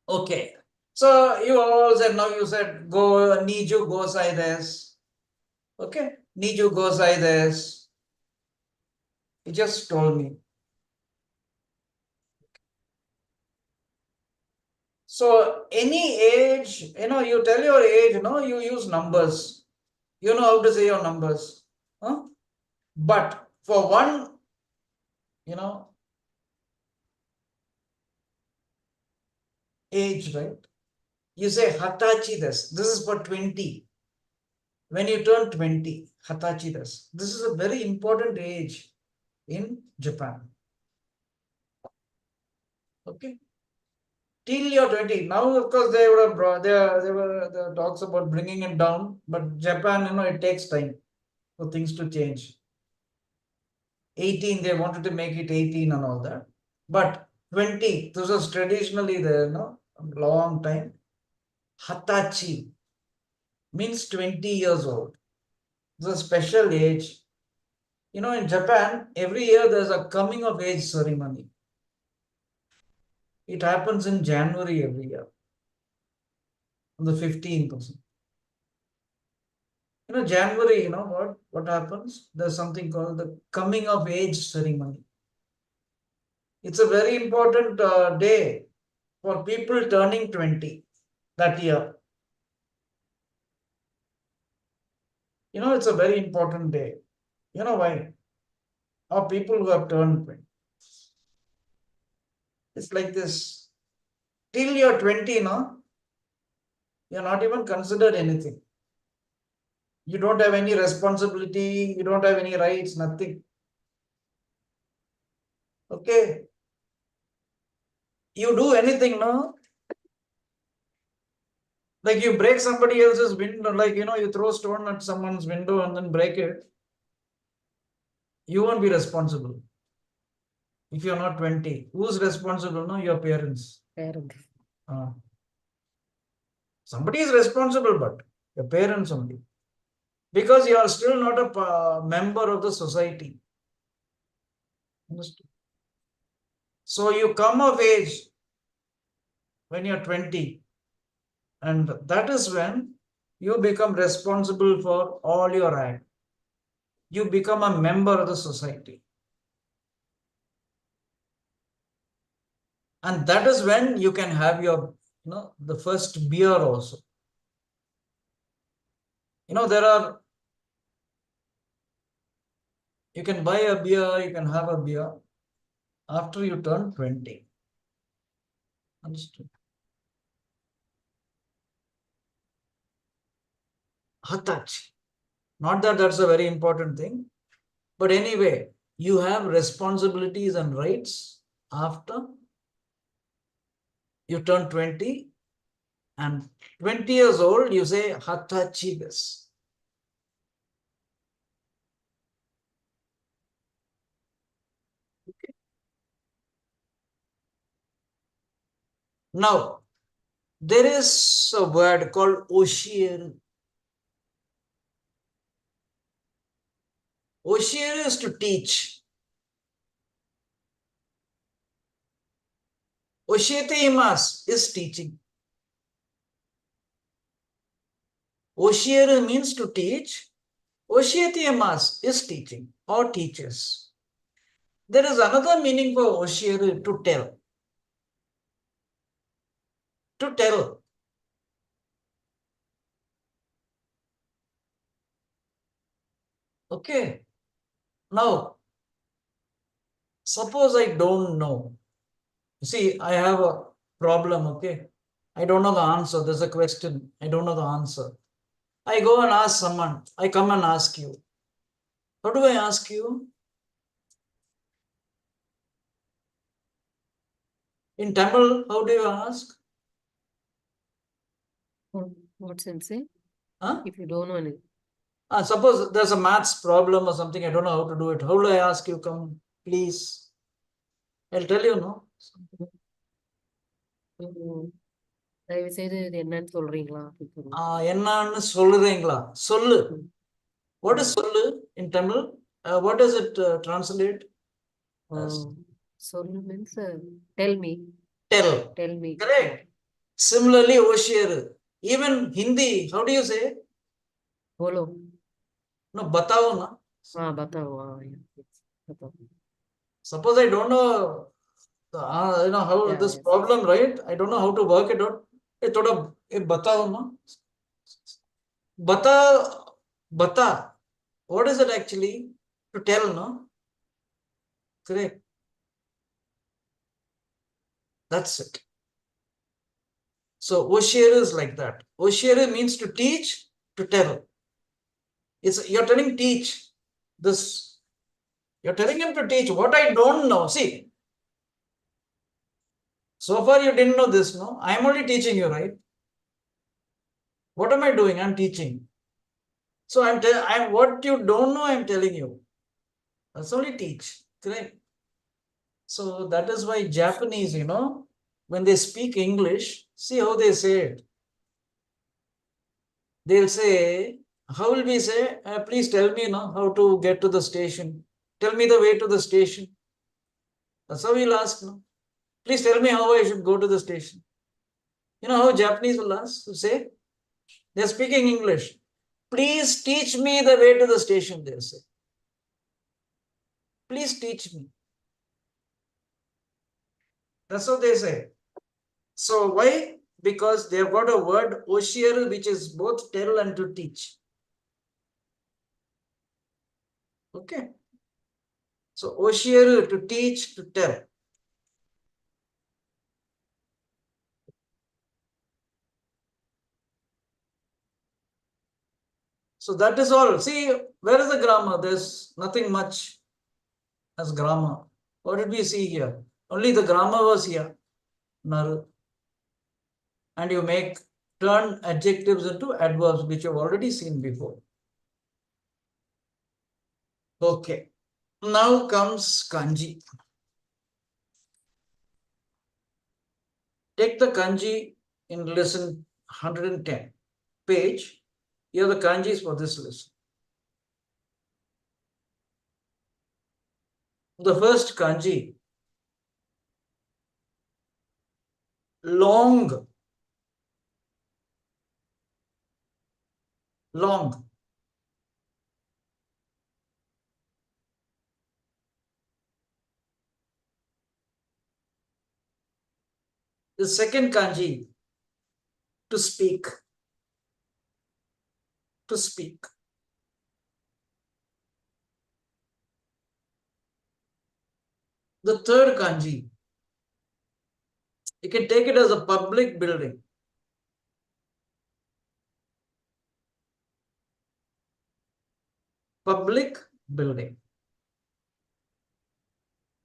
Okay. So you all said, now you said, go, Niju gosai desu. Okay. Niju gosai desu. You just told me. So any age, you tell your age, you use numbers. You know how to say your numbers. Huh? But for one, age, right? You say hatachi desu. This is for 20. When you turn 20, hatachi desu. This is a very important age in Japan. Okay. Till you're 20. Now, of course, they would have brought, there were the talks about bringing it down, but Japan, it takes time for things to change. 18, they wanted to make it 18 and all that. But 20, this was traditionally there, a long time. Hatachi means 20 years old. It's a special age. In Japan, every year there's a coming of age ceremony. It happens in January every year, on the 15th. January, what happens? There's something called the coming of age ceremony. It's a very important day for people turning 20 that year. It's a very important day. You know why? Or people who have turned 20. It's like this. Till you're 20, you're not even considered anything. You don't have any responsibility, you don't have any rights, nothing. Okay. You do anything, no? Like you break somebody else's window, like, you throw stone at someone's window and then break it. You won't be responsible. If you're not 20, who's responsible? No, your parents. Parents. Somebody is responsible, but your parents only. Because you are still not a member of the society. Understood? So you come of age when you're 20. And that is when you become responsible for all your acts. You become a member of the society. And that is when you can have your, the first beer also. There are You can buy a beer, you can have a beer after you turn 20. Understood? Hatachi. Not that that's a very important thing, but anyway, you have responsibilities and rights after you turn 20, and 20 years old, you say Hatachi desu. Now, there is a word called Oshieru. Oshieru is to teach. Oshiete imasu is teaching. Oshieru means to teach. Oshiete imasu is teaching or teaches. There is another meaning for Oshieru, to tell. To tell. Okay. Now, suppose I don't know. See, I have a problem, okay? I don't know the answer. There's a question. I don't know the answer. I go and ask someone. I come and ask you. How do I ask you? In Tamil, how do you ask? What sensei? Huh? If you don't know anything. Suppose there's a maths problem or something. I don't know how to do it. How do I ask you? Come, please. I'll tell you, no? தயவு செய்து இது என்னன்னு சொல்றீங்களா அப்படின்னு சொல்லுங்க. என்னன்னு சொல்றீங்களா? சொல்லு. What is sollu in Tamil? What does it translate? Sollu means tell me. Tell. Tell me. Correct. Similarly, Oshiyeru. Even Hindi, how do you say? Bolo. No, batao na. Batao. Yeah. Batao. Suppose I don't know, you know how Yeah, this yes. problem, right? I don't know how to work it out. Batao na. Bata. What is it actually? To tell, no? Correct. That's it. So Oshiyeru is like that. Oshiyeru means to teach, to tell. You're telling teach this. You're telling him to teach what I don't know. See, so far you didn't know this, no? I'm only teaching you, right? What am I doing? I'm teaching. So I'm what you don't know, I'm telling you. That's only teach. Correct. So that is why Japanese, you know, when they speak English, see how they say it. They'll say, how will we say? Please tell me, no, how to get to the station. Tell me the way to the station. That's how we'll ask, no? Please tell me how I should go to the station. You know how Japanese will ask, say? They're speaking English. Please teach me the way to the station, they'll say. Please teach me. That's what they say. So why? Because they've got a word, Oshiyeru, which is both tell and to teach. Okay. So Oshiyeru, to teach, to tell. So that is all. See, where is the grammar? There's nothing much as grammar. What did we see here? Only the grammar was here. Naru. And you turn adjectives into adverbs, which you've already seen before. Okay. Now comes kanji. Take the kanji in lesson 110 page. Here are the kanjis for this lesson. The first kanji, long. Long. The second kanji, to speak. To speak. The third kanji. You can take it as a public building. Public building.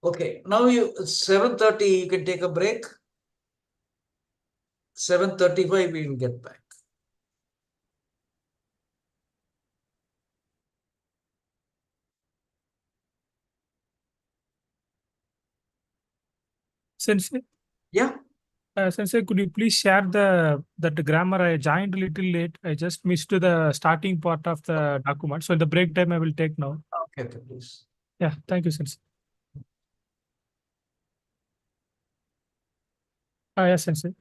Okay, now it's 7:30, you can take a break. 7:35 we will get back. Sensei, Yeah, Sensei, could you please share that grammar? I joined a little late. I just missed the starting part of the document. So in the break time, I will take now. okay, please. Yeah, thank you, Sensei. Yes, Sensei.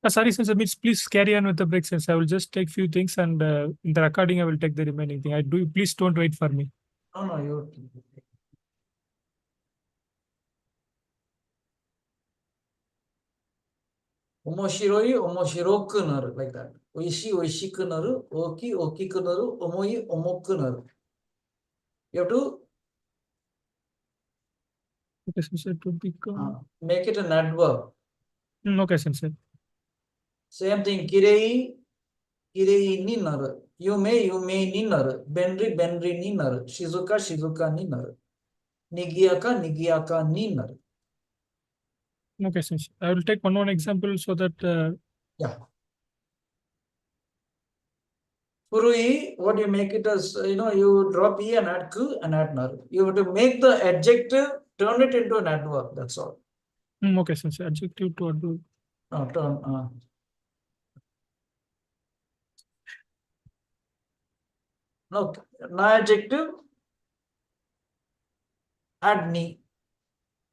Sorry, Sensei, please carry on with the break, Sensei. I will just take few things and in the recording, I will take the remaining thing. Please don't wait for me. No, you. Omoshiroi, omoshiroku naru, like that. Oishi, oishiku naru, oki, okiku naru, omoi, omoku naru. You have to Okay, Sensei, to become. make it an adverb. Okay, Sensei. Same thing, kirei, kirei ni naru. Yume ni naru. Benri ni naru. Shizuka ni naru. Nigiyaka ni naru. Okay, Sensei. I will take one example so that. Yeah. Furui, what you make it as, you drop e and add ku and add naru. You have to make the adjective, turn it into an adverb. That's all. Okay, Sensei. Adjective to adverb. Turn. No, adjective, add ni.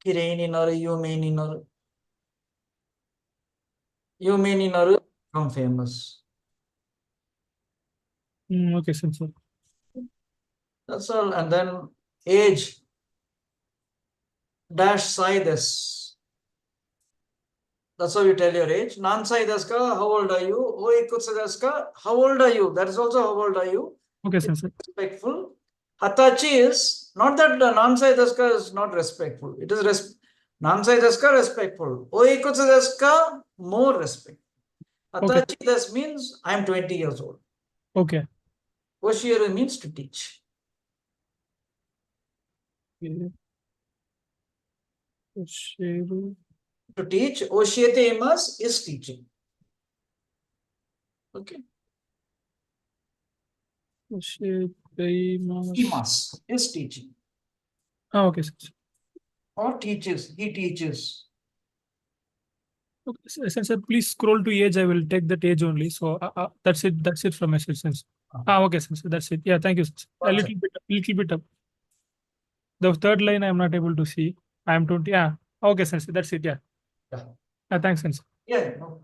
Kirei ni naru, yume ni naru. Yume ni naru, become famous. Okay, Sensei. That's all. And then age dash sai des. That's how you tell your age. Nan sai desu ka, how old are you? O ikutsu desu ka, how old are you? That is also how old are you? Okay, Sensei. Respectful. Hatachi is not that the nan sai desu ka is not respectful. It is nan sai desu ka respectful. O ikutsu desu ka, more respect. Hatachi desu means I am 20 years old. Okay. Oshieru means to teach. Oshiru. To teach, oshiete imasu is teaching. Okay. Imasu is teaching. Okay, Sensei. Or teaches, he teaches. Okay, Sensei, please scroll to age. I will take that age only. So that's it. That's it from my side, Sensei. Okay, Sensei. That's it. Yeah, thank you, Sensei. A little bit up. The third line I am not able to see. I am 20. Yeah. Okay, Sensei. That's it. Yeah. Thanks, Sensei. Yeah, no.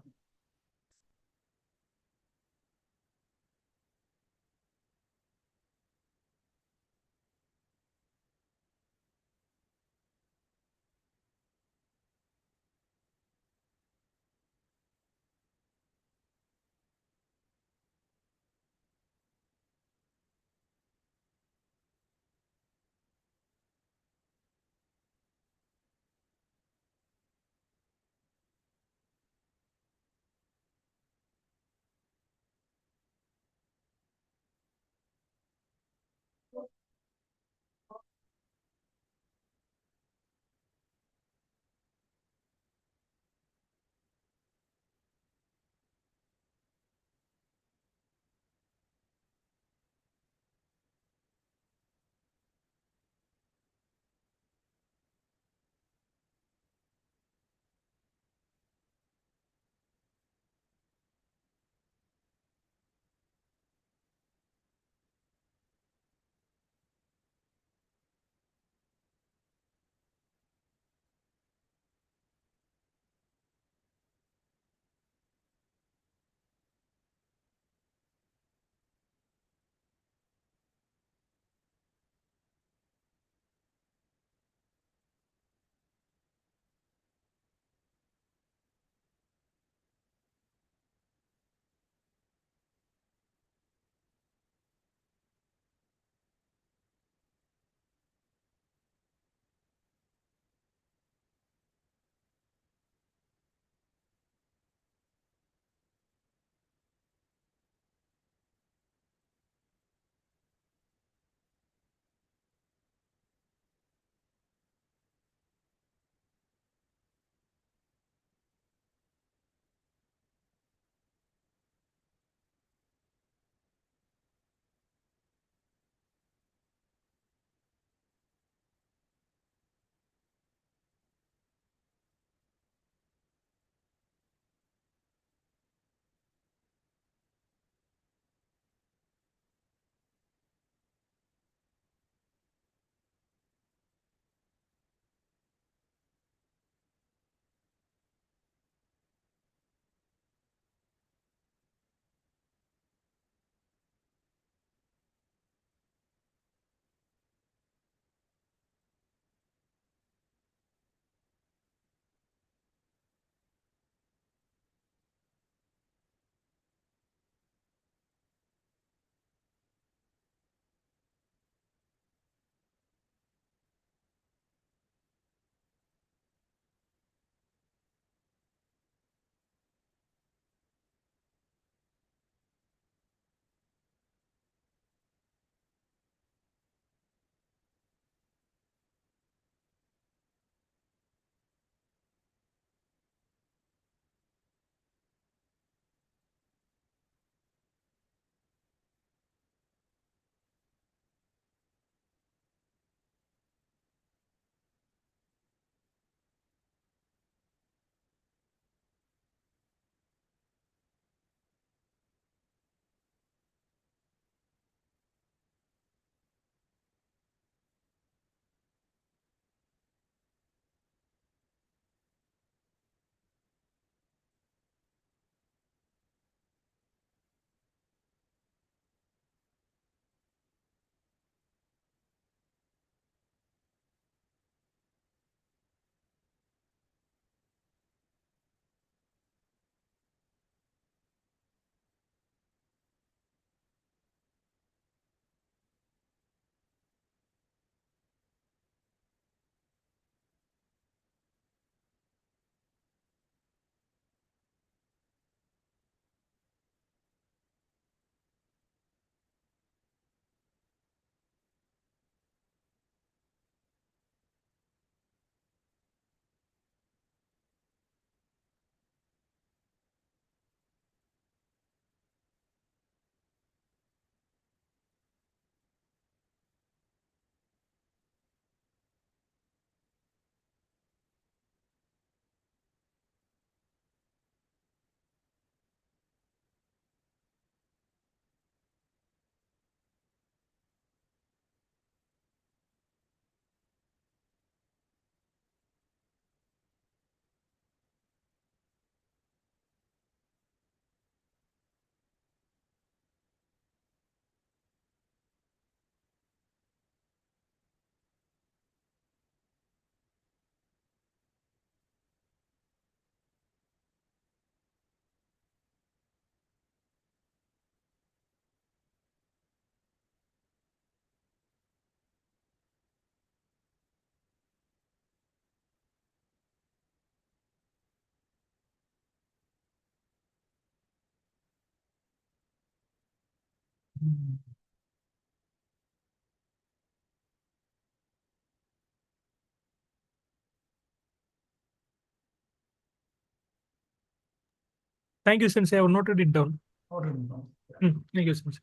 Thank you, Sensei. I have noted it down. Not in now. Thank you, Sensei.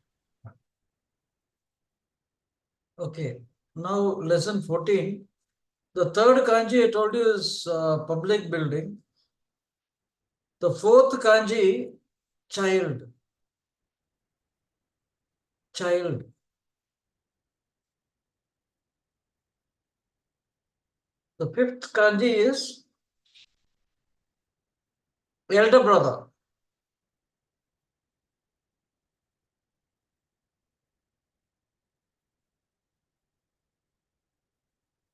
Okay, now lesson 14. The third kanji I told you is public building. The fourth kanji, child. Child. The fifth kanji is elder brother.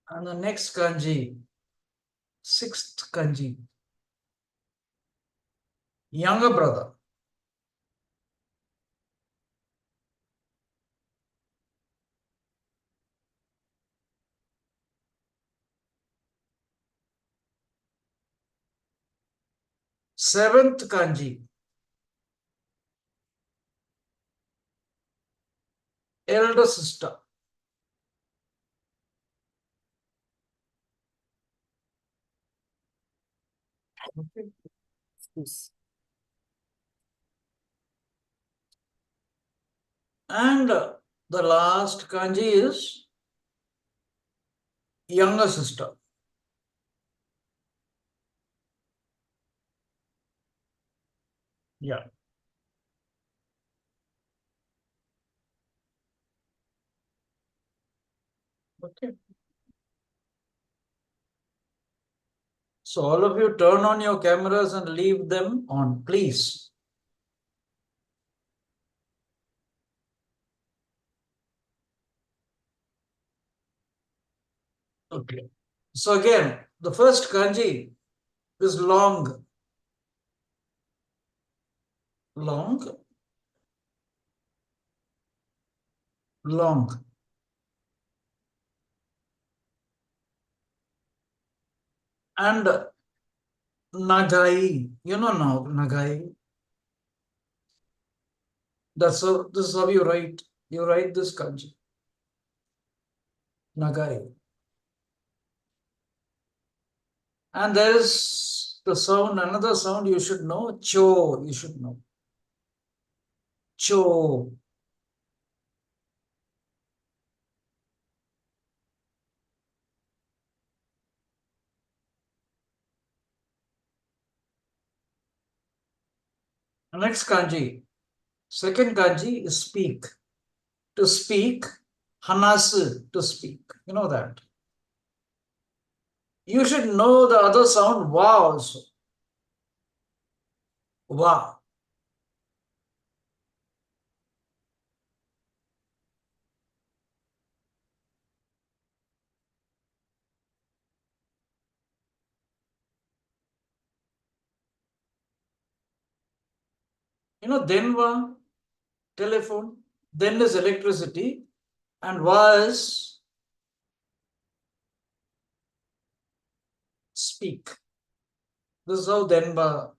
And the next kanji, sixth kanji, younger brother. Seventh kanji, elder sister. Okay. Yes. And the last kanji is younger sister. Yeah. Okay. So all of you turn on your cameras and leave them on, please. Okay. So again, the first kanji is long. Long. Long. And nagai. You know now, nagai. This is how you write. You write this kanji. Nagai. And there is the sound, another sound you should know. Cho, you should know. Cho. Next kanji. Second kanji is speak. To speak. Hanasu, to speak. You know that. You should know the other sound, wa also. Wa. You know, denwa, telephone, then is electricity, and wa is speak. This is how denwa.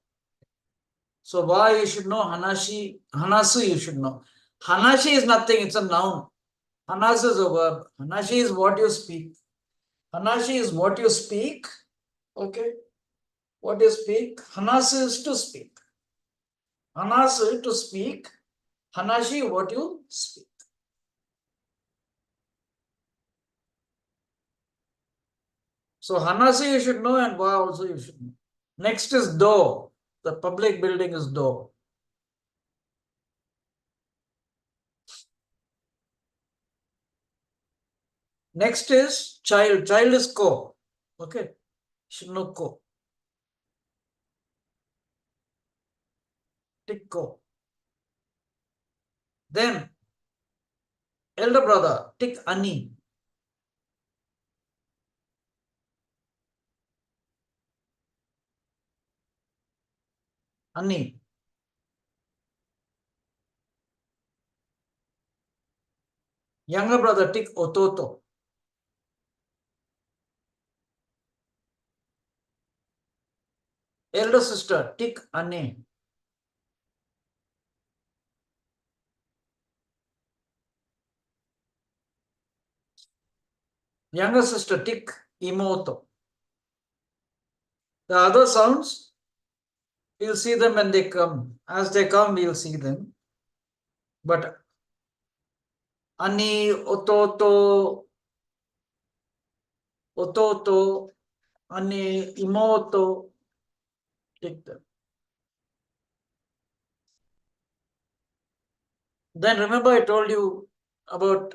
So wa you should know, hanashi, hanasu you should know. Hanashi is nothing, it's a noun. Hanasu is a verb. Hanashi is what you speak. Hanashi is what you speak. Okay. What you speak. Hanasu is to speak. Hanasu to speak. Hanashi what you speak. So hanasu you should know and wa also you should know. Next is do. The public building is do. Next is child. Child is ko. Okay. Should know ko. Tick ko. Then elder brother. Tick ani. Ani. Younger brother. Tick ototo. Elder sister. Tick ane. Younger sister, tik, imoto. The other sounds, you'll see them when they come. As they come, we'll see them. But ani, ototo, ani, imoto, take them. Then remember I told you about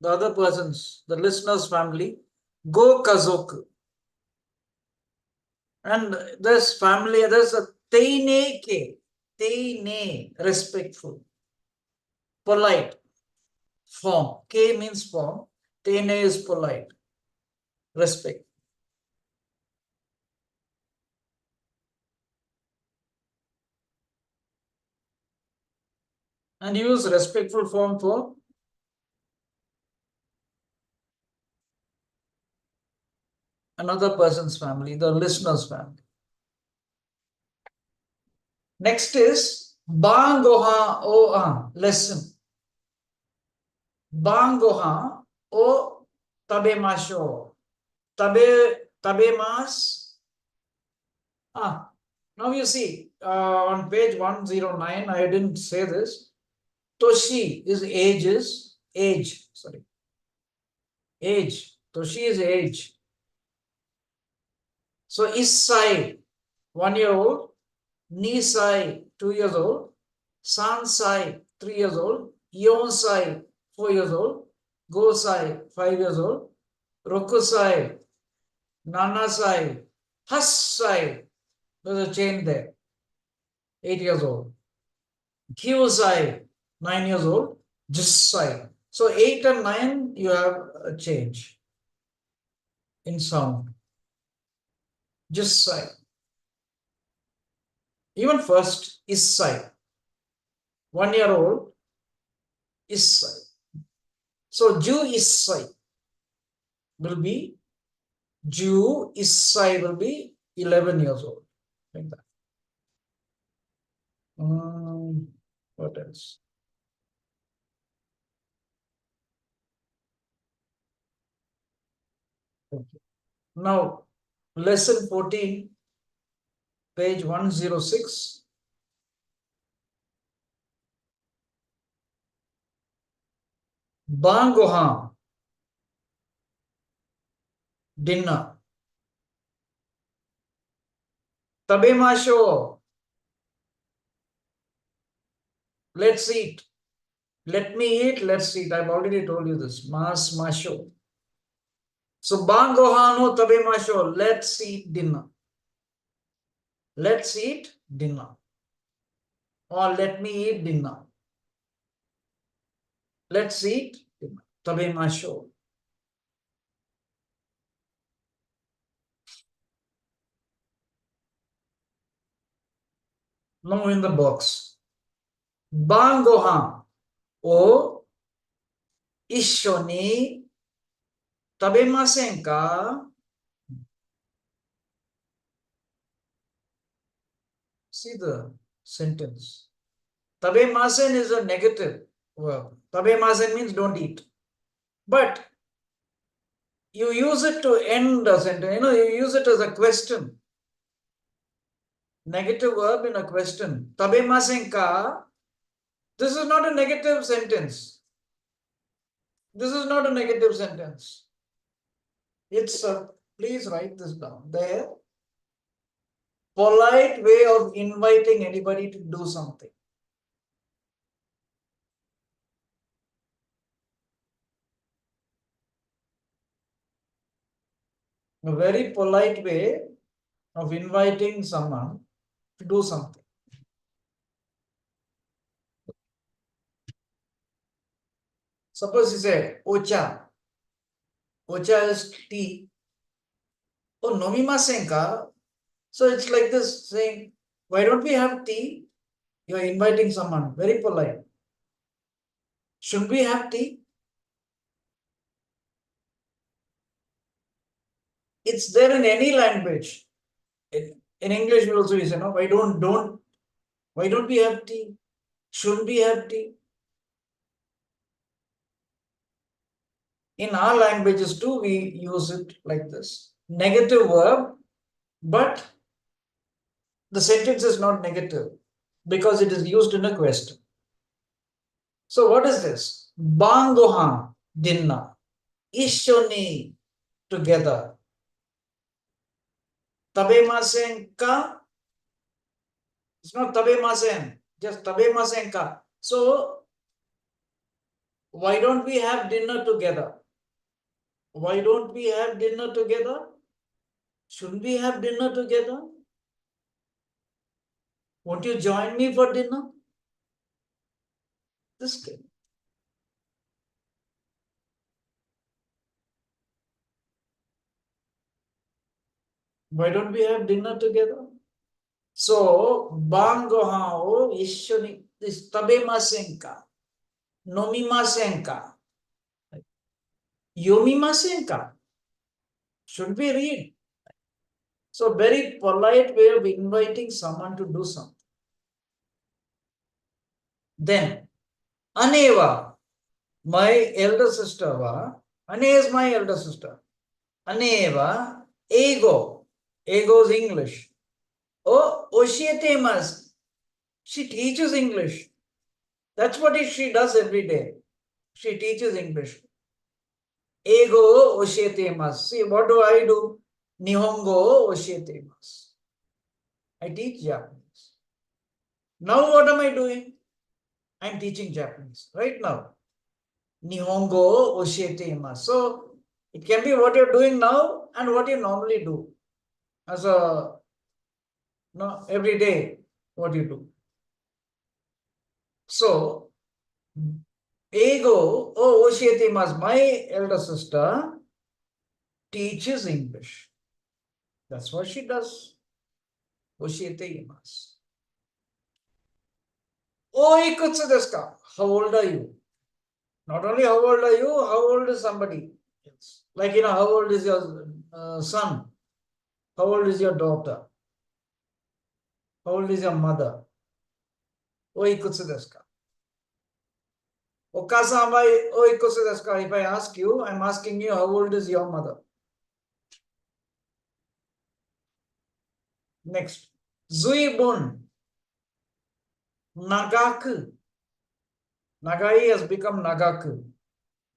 the other persons, the listener's family, go kazoku. And this family, there's a teine ke, teine, respectful, polite form. K means form, teine is polite, respect. And use respectful form for another person's family, the listener's family. Next is bangoha o lesson. Bangoha o tabemasho. Tabemas. Now you see on page 109, I didn't say this. Toshi is age. Age. Toshi is age. So Issai, 1 year old. Nisai, 2 years old. Sansai, 3 years old. Yonsai, 4 years old. Gosai, 5 years old. Rokusai, Nanasai, Hassai, there's a chain there, 8 years old. Kyusai, 9 years old. Jissai. So 8 and 9, you have a change in sound. Jissai. Even first, Issai. 1 year old, Issai. So Ju Issai will be, Ju Issai will be 11 years old. Like that. What else? Okay. Now, lesson 14, page 106. Bangohan, dinner. Tabemasho, let's eat. Let me eat, let's eat. I've already told you this. Masho. So bangohano tabemasho, let's eat dinner. Let's eat dinner. Or let me eat dinner. Let's eat dinner. Tabemasho. Now in the box. Bangohan o ishoni tabemasen ka? See the sentence. Tabemasen is a negative verb. Tabemasen means don't eat. But you use it to end a sentence. You use it as a question. Negative verb in a question. Tabemasen ka? This is not a negative sentence. This is not a negative sentence. It's a, please write this down. There. Polite way of inviting anybody to do something. A very polite way of inviting someone to do something. Suppose you say ocha. Ocha is tea. Oh, nomimasen ka? So it's like this saying, why don't we have tea? You are inviting someone, very polite. Should we have tea? It's there in any language. In English, we also say, no, why don't we have tea? Should we have tea? In our languages too, we use it like this. Negative verb, but the sentence is not negative because it is used in a question. So what is this? Bangohan dinna. Ishoni together. Tabemasen ka. It's not tabemasen, just tabemasen ka. So why don't we have dinner together? Why don't we have dinner together? Shouldn't we have dinner together? Won't you join me for dinner? This thing. Why don't we have dinner together? So, bangohao ishoni, this tabemasen ka, nomimasen ka, yomimasen ka. Should we read? So, very polite way of inviting someone to do something. Then, Aneva, my elder sister, Ane is my elder sister. Aneva, ego. Ego is English. Oh, Oshietemas. She teaches English. That's what she does every day. She teaches English. Ego oshietemas. See, what do I do? Nihongo oshietemas. I teach Japanese. Now what am I doing? I'm teaching Japanese right now. Nihongo oshietemas. So it can be what you're doing now and what you normally do. As a every day, what you do. So Ego oshietemas. My elder sister teaches English. That's what she does. Oshietemas. Ikutsu desu ka? How old are you? Not only how old are you, how old is somebody else? Like, how old is your son? How old is your daughter? How old is your mother? Ikutsu desu ka? Okasa mai ikutsu desu ka? If I ask you, I'm asking you, how old is your mother? Next. Zuibun. Nagaku. Nagai has become nagaku.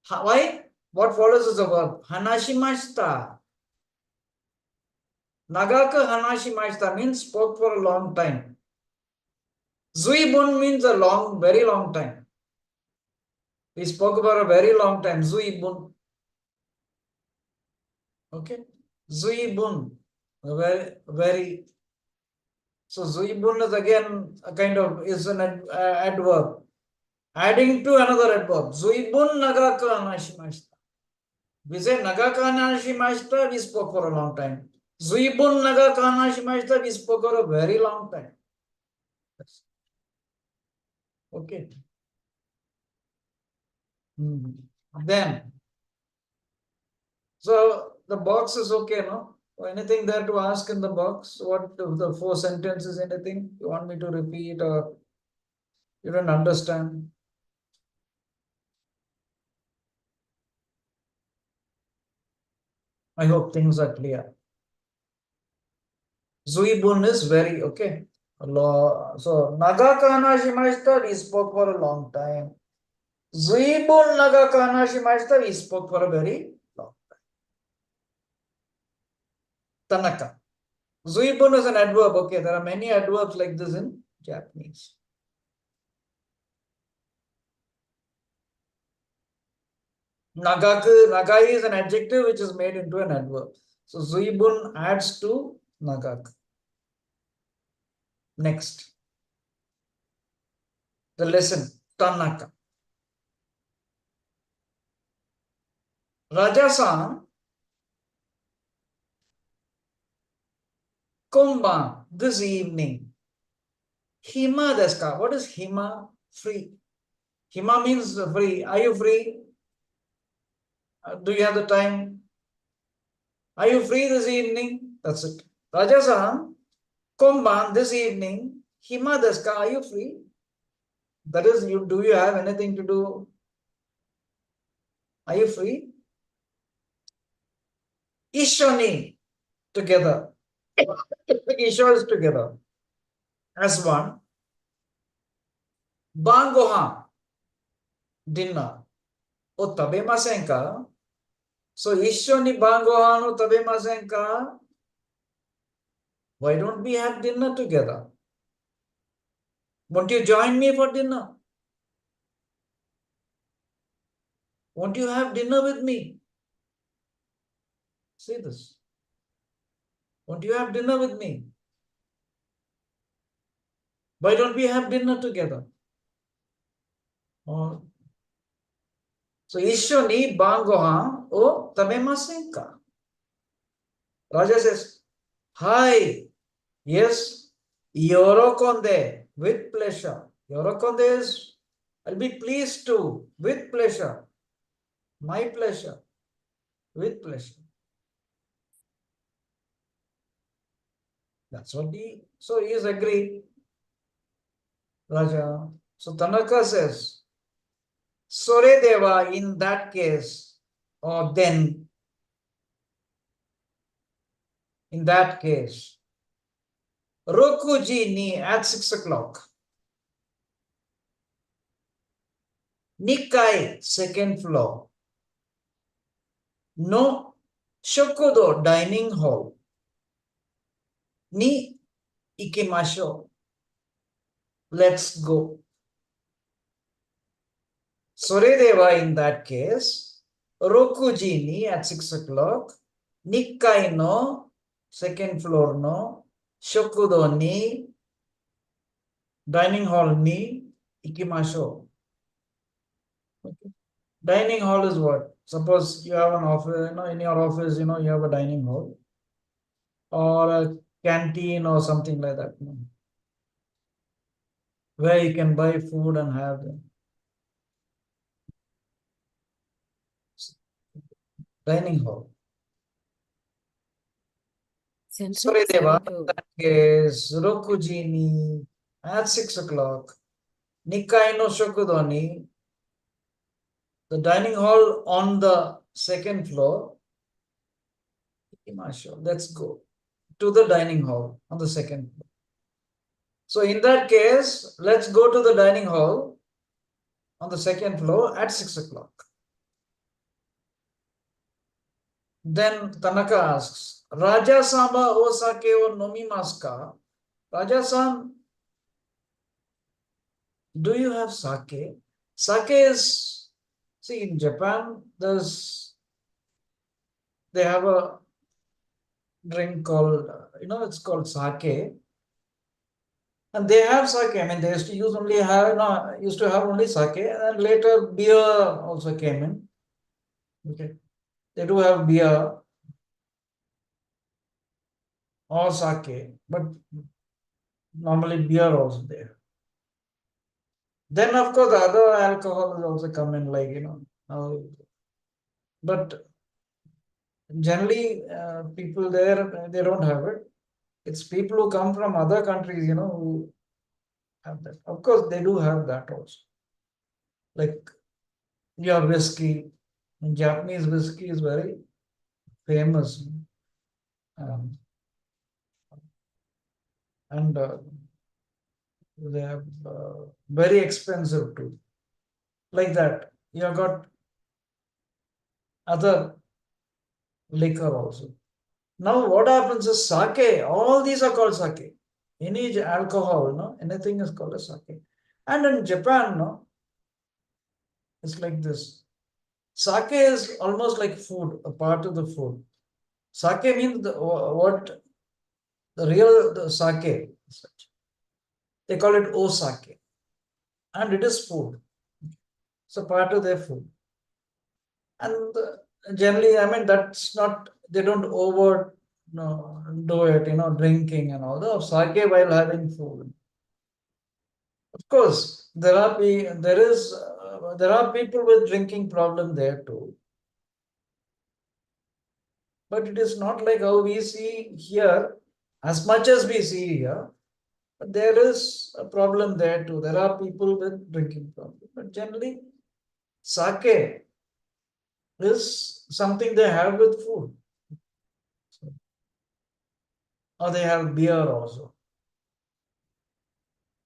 Why? What follows is a verb. Hanashimashita. Nagaku hanashimashita means spoke for a long time. Zuibun means a long, very long time. We spoke about a very long time. Zuibun. Okay. Zuibun. Very. So Zuibun is again a kind of is an adverb. Adding to another adverb. Zuibun nagaku hanashimashita. We say nagaku hanashimashita, we spoke for a long time. Zuibun nagaku hanashimashita, we spoke for a very long time. Okay. Then, so the box is okay, no? Anything there to ask in the box? What the 4 sentences, anything you want me to repeat or you don't understand? I hope things are clear. Zuibun is very okay. So nagaku hanashimashita, we spoke for a long time. Zuibun nagaku hanashimashita, we spoke for a very long time. Tanaka. Zuibun is an adverb. Okay, there are many adverbs like this in Japanese. Nagaku, nagai is an adjective which is made into an adverb. So Zuibun adds to nagaku. Next. The lesson, Tanaka. Raja-san, konban, this evening. Hima desu ka? What is hima? Free. Hima means free. Are you free? Do you have the time? Are you free this evening? That's it. Raja-san, konban, this evening. Hima desu ka? Are you free? That is, do you have anything to do? Are you free? Ishoni together. Isho is together as one. Bangohan, dinner. O tabemasen ka? So Ishoni bangohan o tabemasen ka? Why don't we have dinner together? Won't you join me for dinner? Won't you have dinner with me? See this. Won't you have dinner with me? Why don't we have dinner together? Or so Ishoni bangohan o tabemasen ka? Raja says, hi, yes, yorokonde, with pleasure. Yorokonde is, I'll be pleased to, with pleasure. My pleasure, with pleasure. That's what so he is agreed. Raja. So Tanaka says, Sore Deva, in that case, or then, in that case, Rokuji ni at 6 o'clock. Nikai, second floor. No Shokudo, dining hall. Ni ikimasho. Let's go. Soredeva, in that case, Rokuji ni at 6 o'clock. Nikai no, second floor no. Shokudo ni, dining hall ni ikimasho. Okay. Dining hall is what? Suppose you have an office, in your office, you have a dining hall or a canteen or something like that, where you can buy food and have them. Dining hall. Sorry, Deva, that case, Rokuji ni at 6 o'clock. Nikai no Shokudoni, the dining hall on the second floor. Let's go to the dining hall on the second floor. So in that case, let's go to the dining hall on the second floor at 6 o'clock. Then Tanaka asks, Raja Samba osake o nomimasu ka? Raja-san, do you have sake? Sake is, see, in Japan, they have a drink called, it's called sake. And they have sake. I mean, they used to have only sake, and later beer also came in. Okay. They do have beer or sake, but normally beer also there. Then, of course, the other alcohol will also come in, but generally, people there, they don't have it. It's people who come from other countries, who have that. Of course, they do have that also. Like your whiskey, Japanese whiskey is very famous. And they have very expensive too. Like that, you have got other liquor also. Now what happens is sake, all these are called sake. Any alcohol, anything is called a sake. And in Japan, it's like this. Sake is almost like food, a part of the food. Sake means the real sake. They call it osake. And it is food. It's a part of their food. And generally, I mean, that's not, they don't do it, drinking and all that. Sake while having food. Of course, there are people with drinking problem there too. But it is not like how we see here, as much as we see here. But there is a problem there too. There are people with drinking problem. But generally, sake is something they have with food. or they have beer also.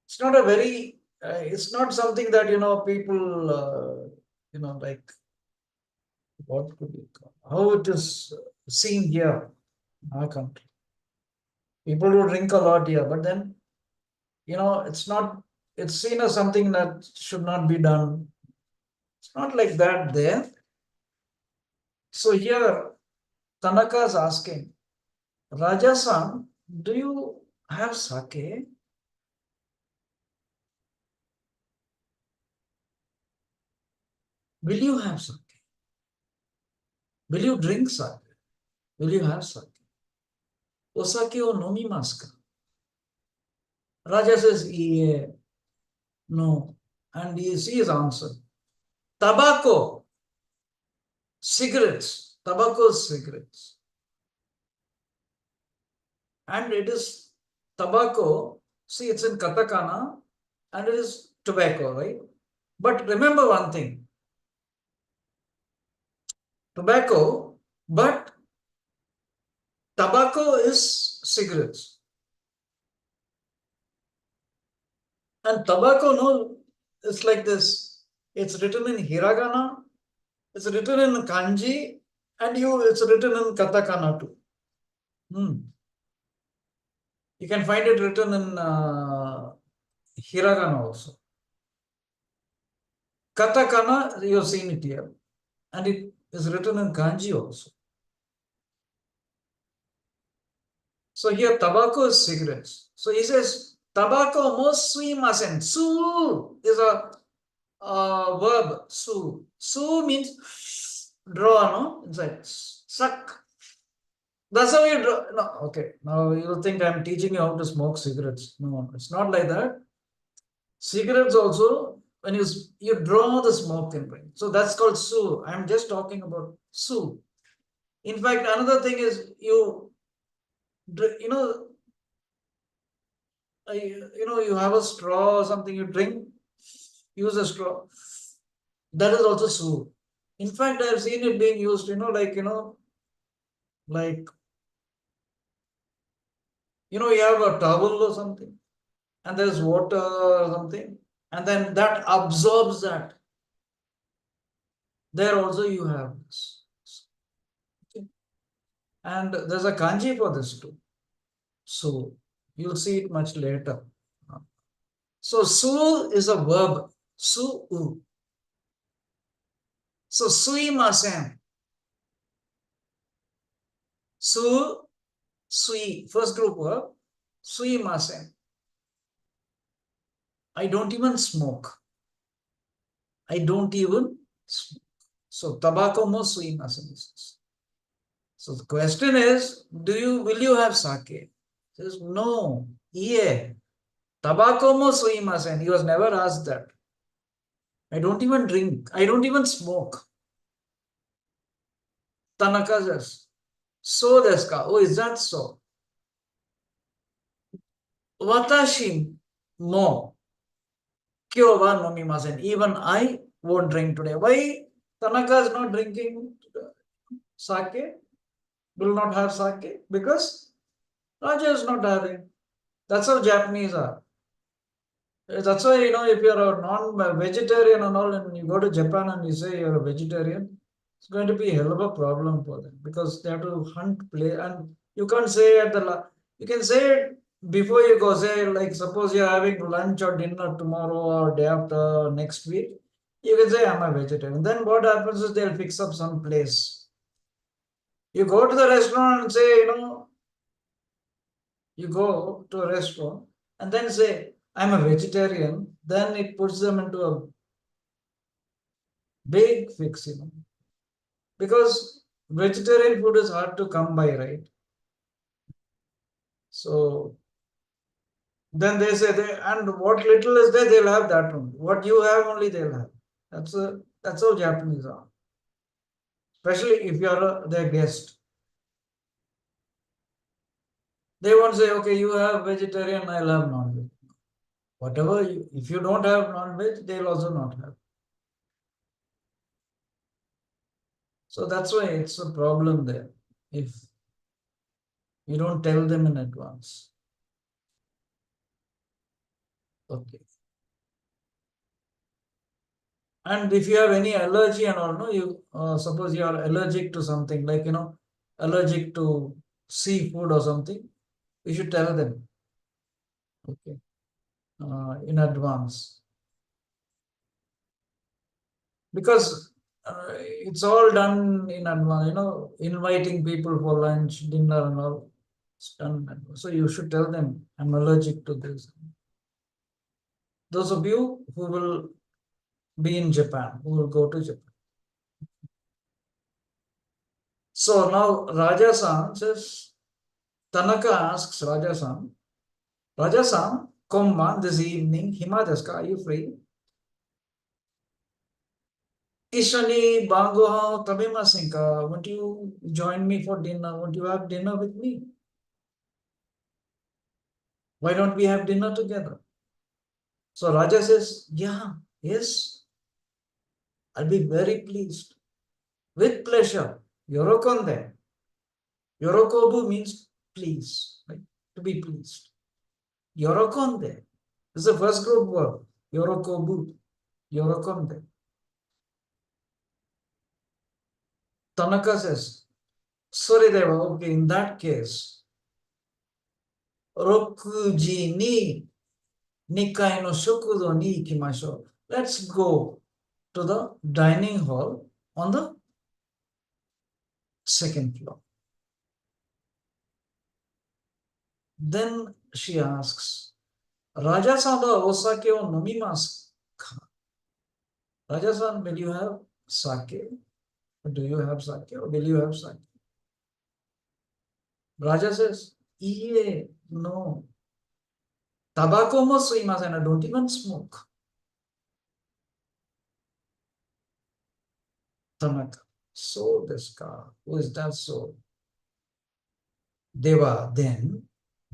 It's not a very, it's not something that, people, like, what could we call, how it is seen here in our country. People do drink a lot here, but then, it's seen as something that should not be done. It's not like that there. So here, Tanaka is asking, Raja-san, do you have sake? Will you have sake? Will you drink sake? Will you have sake? Osake o nomimasu ka? Raja says, yeah, no. And he sees his answer. Tobacco, cigarettes, tobacco cigarettes. And it is tobacco, see, it's in katakana, and it is tobacco, right? But remember one thing, tobacco, but tobacco is cigarettes. And tobacco, no, it's like this. It's written in hiragana, it's written in kanji, and it's written in katakana too. You can find it written in hiragana also. Katakana, you have seen it here. And it is written in kanji also. So here, tobacco is cigarettes. So he says, tobacco mo suimasen. Su is a verb. Su. Su means draw, no? Inside. Suck. That's how you draw. No, okay. Now you think I'm teaching you how to smoke cigarettes. No, it's not like that. Cigarettes also, when you draw the smoke in, right? So that's called su. I'm just talking about su. In fact, another thing is you have a straw or something, you drink, use a straw. That is also su. In fact, I've seen it being used, like, you have a towel or something, and there's water or something, and then that absorbs that. There also you have this. Okay. And there's a kanji for this too. So you'll see it much later. So su is a verb. Su-u. So suimasen. Su, sui. First group verb. Suimasen. I don't even smoke. I don't even smoke. So tobacco mo suimasen. So the question is, will you have sake? He says, no. Yeah. Tobacco mo suimasen. He was never asked that. I don't even drink. I don't even smoke. Tanaka says, so desu ka? Oh, is that so? Watashi mo kyou wa nomimasen. Even I won't drink today. Why Tanaka is not drinking sake? Will not have sake? Because Raja is not having. That's how Japanese are. That's why, if you're a non-vegetarian and all, and you go to Japan and you say you're a vegetarian, it's going to be a hell of a problem for them because they have to hunt, play, and you can't say you can say it before you go, say, like, suppose you're having lunch or dinner tomorrow or day after next week, you can say, I'm a vegetarian. Then what happens is they'll fix up some place. You go to the restaurant and say, you go to a restaurant and then say, I'm a vegetarian, then it puts them into a big fix, because vegetarian food is hard to come by, right? So then they say, and what little is there, they'll have that one. What you have, only they'll have. That's how Japanese are. Especially if you're their guest. They won't say, okay, you have vegetarian, I'll have non-veg. Whatever, if you don't have non-veg, they'll also not have. So that's why it's a problem there. If You don't tell them in advance. Okay. And if you have any allergy and all, no, you suppose you are allergic to something, like, allergic to seafood or something, you should tell them. Okay. In advance. Because it's all done in advance, inviting people for lunch, dinner and all. It's done in advance. So you should tell them, I'm allergic to this. Those of you who will be in Japan, who will go to Japan. So now Raja-san says, Tanaka asks Raja-san, Raja-san, komma this evening, hima desu ka? Are you free? Ishani bangohan tabemasen ka? Won't you join me for dinner? Won't you have dinner with me? Why don't we have dinner together? So Raja says, yeah, yes, I'll be very pleased. With pleasure. Yorokonde. Yorokobu means please, right? To be pleased. Yorokonde. This is the first group verb. Yorokobu. Yorokonde. Tanaka says, sorry Deva, okay, in that case, Rokuji ni Nikai no shokudo ni ikimashou. Let's go to the dining hall on the second floor. Then she asks, Raja-san wa osake o nomimasu ka? Raja-san, will you have sake? Do you have sake or will you have sake? Raja says, Iie, no. Tobacco mo suimasen, I don't even smoke. Tanaka, so desu ka? Who is that so? Deva, then,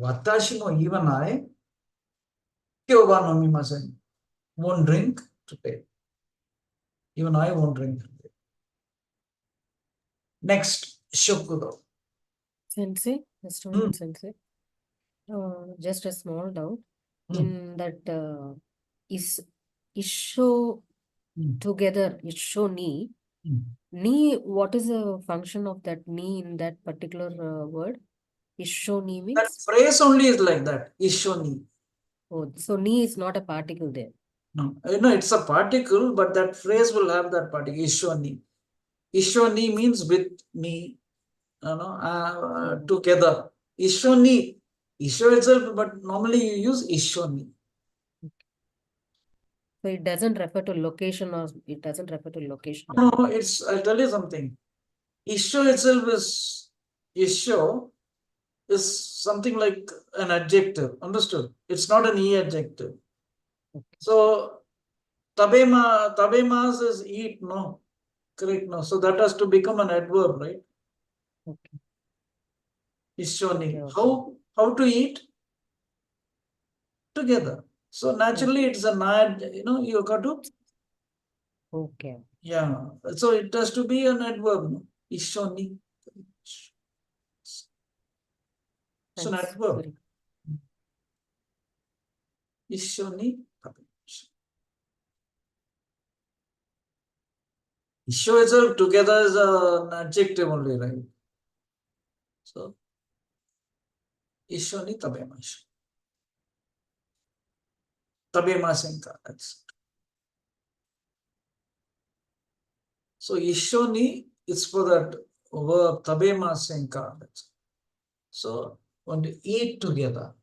watashi mo even I, kyou wa nomimasen, won't drink today. Even I won't drink today. Next, shokudo. Sensei, just a minute, Sensei. Just a small doubt. In that isho together, isho ni. Ni, what is the function of that ni in that particular word? Isho ni That means? phrase only is like that, ishoni. Oh, so ni is not a particle there. No, it's a particle, but that phrase will have that particle, ishoni. Ishoni means with me, together. Ishoni, isho itself, but normally you use ishoni. So it doesn't refer to location or it doesn't refer to location. No, I'll tell you something. Isho itself is something like an adjective, understood? It's not an e-adjective. Okay. So, tabemas is eat, no? Correct, no? So that has to become an adverb, right? Okay. Ishoni. Okay. How to eat? Together. So naturally it's an ad, you got to. Okay. Yeah. So it has to be an adverb, no? Ishoni. It's an Thanks. adverb. Sorry. Ishoni. Isho itself together is an adjective only, right? So, Ishoni tabemasu. Tabemasenka. That's it. So, Ishoni is for that verb tabemasenka. So, when to eat together.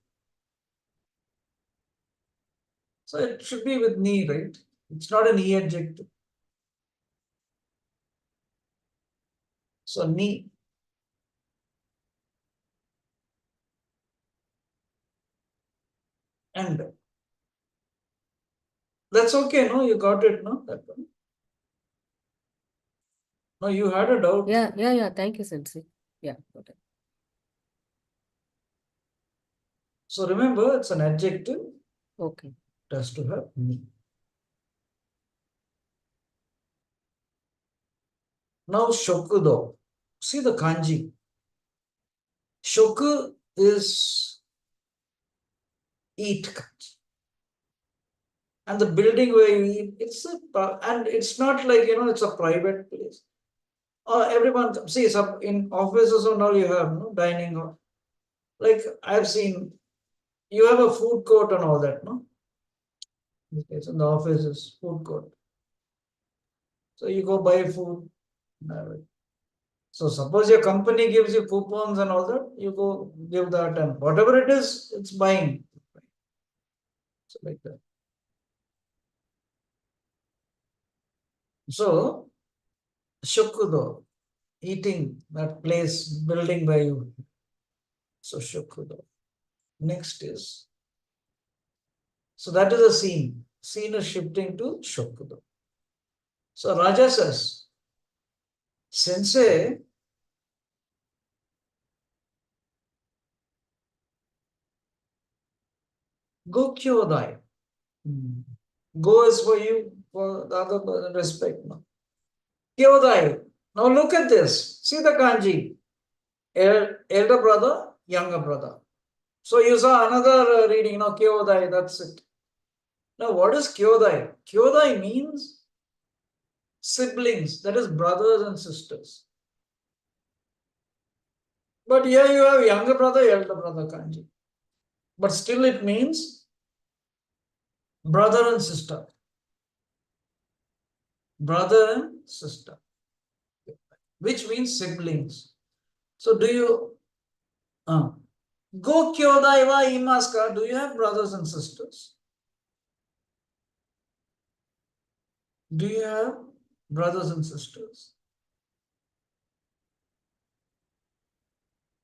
So, it should be with ni, right? It's not an e adjective. So, ni. And that's okay, no? You got it, no? That one. No, you had a doubt. Yeah. Thank you, Sensei. Yeah. Got it. So, remember, it's an adjective. Okay. It has to have ni. Now, shokudo. See the kanji. Shoku is eat. And the building where you eat, and it's not like, it's a private place. Everyone, see, some in offices and all you have, no, dining hall. Like I've seen, you have a food court and all that, no? It's in the offices, food court. So you go buy food. So suppose your company gives you coupons and all that, you go give that, and whatever it is, it's buying. So like that. So Shokudo, eating, that place, building by you. So Shokudo. Next is, so that is a scene. Scene is shifting to Shokudo. So Raja says, Sensei, go Kyodai. Go is for you, for the other respect. No? Kyodai. Now look at this. See the kanji. Elder brother, younger brother. So you saw another reading, Kyodai, that's it. Now what is Kyodai? Kyodai means siblings, that is brothers and sisters. But here you have younger brother, elder brother kanji. But still it means brother and sister. Brother and sister. Which means siblings. So do you go kyodai wa imasu ka? Do you have brothers and sisters? Do you have brothers and sisters?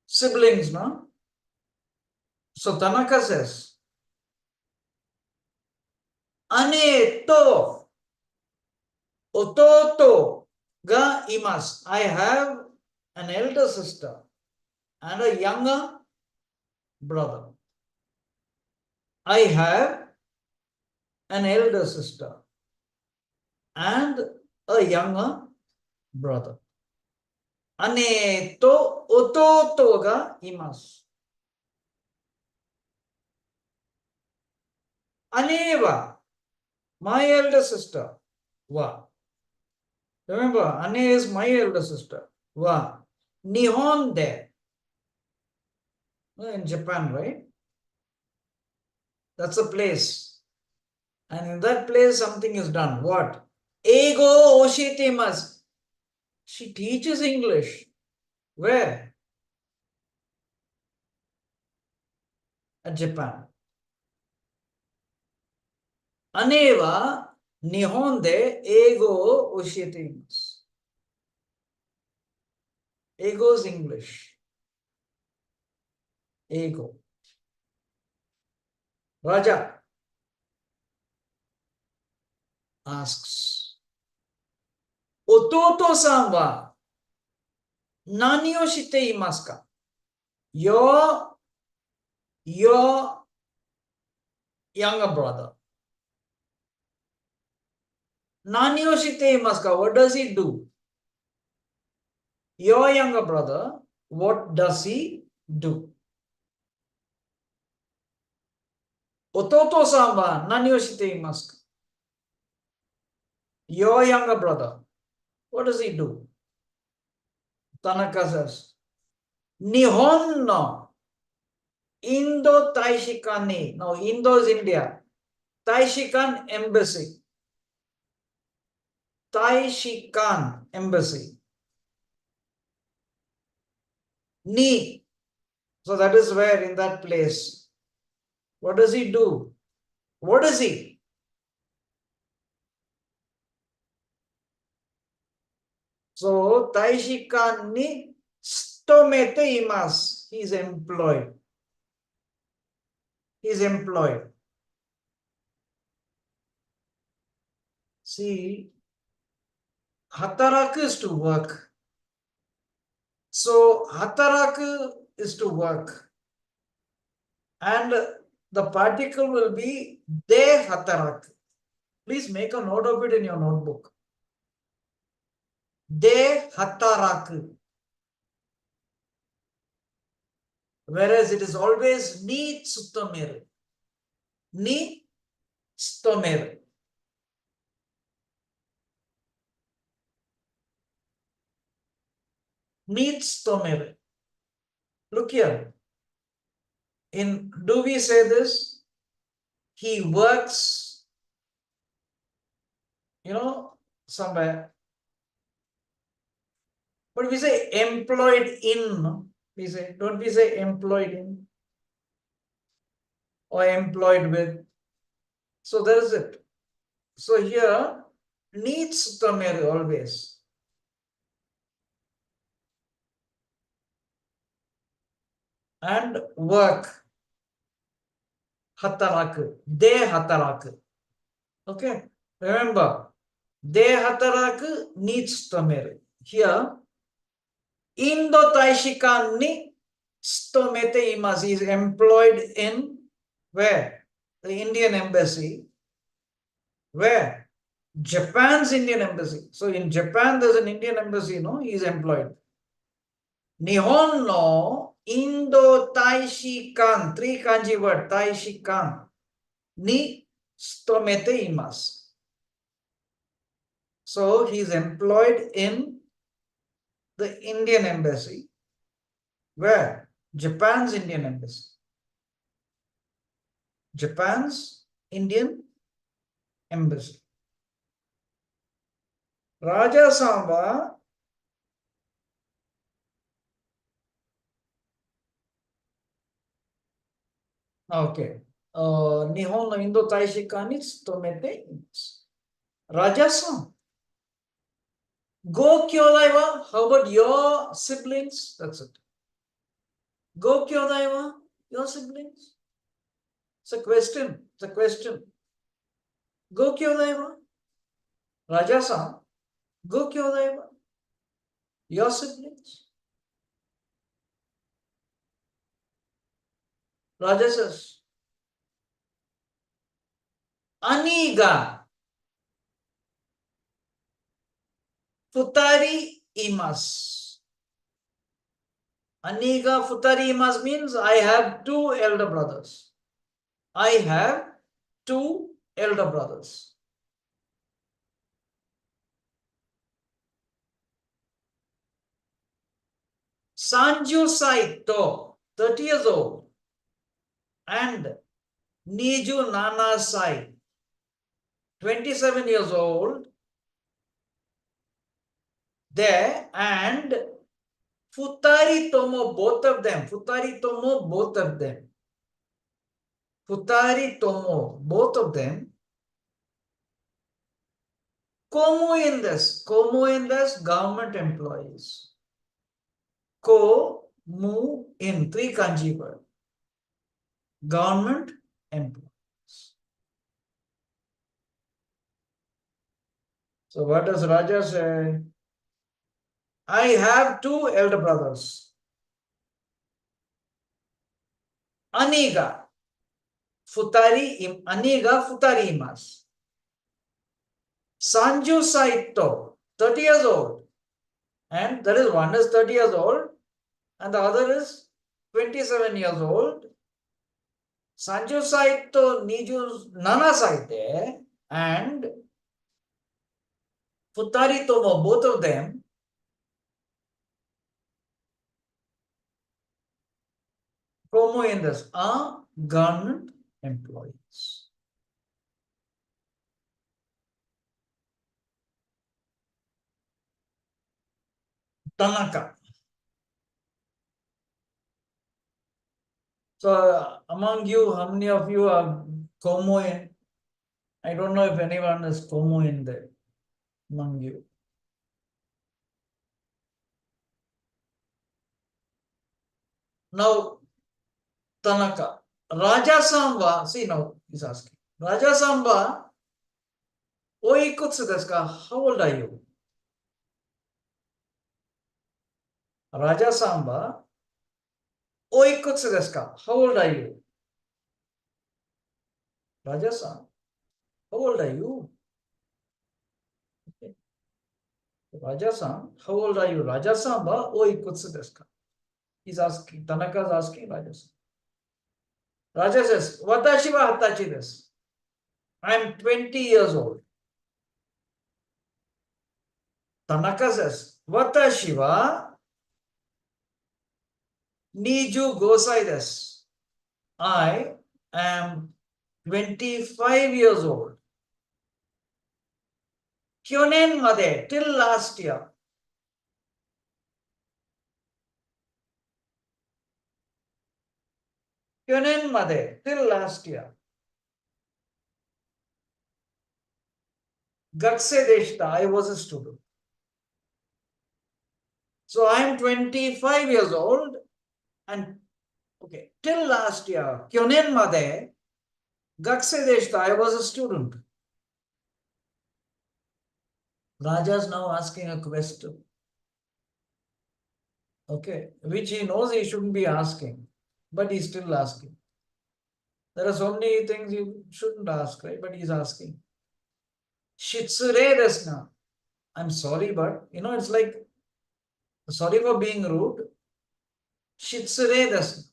Siblings, no? So Tanaka says, Ane to ototo ga imasu. I have an elder sister and a younger brother. I have an elder sister and a younger brother. Ane to ototo ga imasu. Aneva, my elder sister. Wa. Remember, Ane is my elder sister. Wa. Nihon de. In Japan, right? That's a place. And in that place, something is done. What? Eigo oshitemasu. She teaches English. Where? At Japan. Aneva Nihon de eigo oshitemasu. Eigo is English. Eigo. Raja asks, Ototo-san wa nani o shite imasu ka? Your younger brother. Nani o shite imasu ka? What does he do? Your younger brother, what does he do? Ototo-san wa nani o shite imasu ka? Your younger brother, what does he do? Tanaka says, Nihon no Indo Taishikan ni. Now, Indo is India. Taishikan embassy. Taishikan embassy. Ni. So that is where, in that place. What does he do? What is he? So, Taishikan ni shitomete imasu. He is employed. He is employed. See, hataraku is to work. So, hataraku is to work. And the particle will be de hataraku. Please make a note of it in your notebook. De hataraku. Whereas it is always ni tsutomeru. Ni tsutomeru. Ni tsutomeru. Look here. Do we say this? He works, somewhere. But we say employed in, no? Don't we say employed in? Or employed with? So there is it. So here, needs tsutomeru always. And work. Hataraku. De hataraku. Okay. Remember, de hataraku needs tsutomeru. Here, Indo Taishikan ni tsutomete imasu. He is employed in where? The Indian embassy. Where? Japan's Indian embassy. So in Japan, there's an Indian embassy, no? He is employed. Nihon no Indo Taishikan, 3 kanji word, Taishikan, ni tsutomete imasu. So he is employed in the Indian embassy. Where? Japan's Indian embassy. Japan's Indian embassy. Raja Samba okay. Nihon no Indo Taishikan ni tsutomete imasu. Raja-san. Go kyodai wa? How about your siblings? That's it. Go kyodai wa? Your siblings? It's a question. It's a question. Go kyodai wa? Raja-san. Go kyodai wa? Your siblings? Raja says, Ani ga futari imasu. Ani ga futari imasu means I have 2 elder brothers. I have 2 elder brothers. Sanju Saito, 30 years old, and Niju Nana Sai, 27 years old, there, and Futari Tomo, both of them. Futari Tomo, both of them. Futari Tomo, both of them. Komu in this, government employees. Ko, mu, in, 3 kanji word. Government employees. So what does Raja say? I have 2 elder brothers. Aniga futari imasu. Sanju Saito, 30 years old. And that is one is 30 years old and the other is 27 years old. Sanju Saito Niju Nana Saite and Futari Tomo, both of them, Komo in this, are government employees. Tanaka. So among you, how many of you are Komo in? I don't know if anyone is Komo in there among you. Now, Tanaka. Raja Samba, see now, he's asking. Raja Samba, oikutsu desu ka? How old are you? Raja Samba, oikutsu desu ka? How old are you? Raja-san, how old are you? Okay. Raja-san, how old are you? Raja-san ba oikutsu desu ka? He's asking, Tanaka is asking Raja. Raja says, Watashi wa hatachi desu. I am 20 years old. Tanaka says, Watashi wa 25 歳です. I am 25 years old. 去年まで till last year. 去年まで till last year. 学生でした. I was a student. So I am 25 years old and okay, till last year, 去年まで学生でした. I was a student. Raja is now asking a question. Okay, which he knows he shouldn't be asking, but he's still asking. There are so many things you shouldn't ask, right? But he's asking. Shitsure desu na. I'm sorry, but it's like, sorry for being rude. Shitsure desu.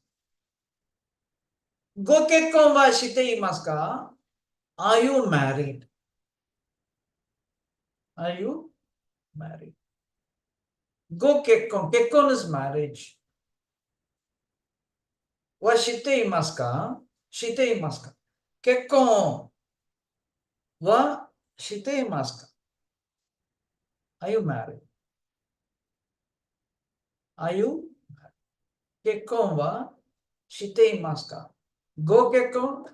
Go kekkon wa shite imasu ka? Are you married? Are you married? Go kekkon. Kekkon is marriage. Wa shite imasu ka? Shite imasu ka? Kekkon wa shite imasu ka? Are you married? Are you married? Kekkon wa shite imasu ka? Go kekkon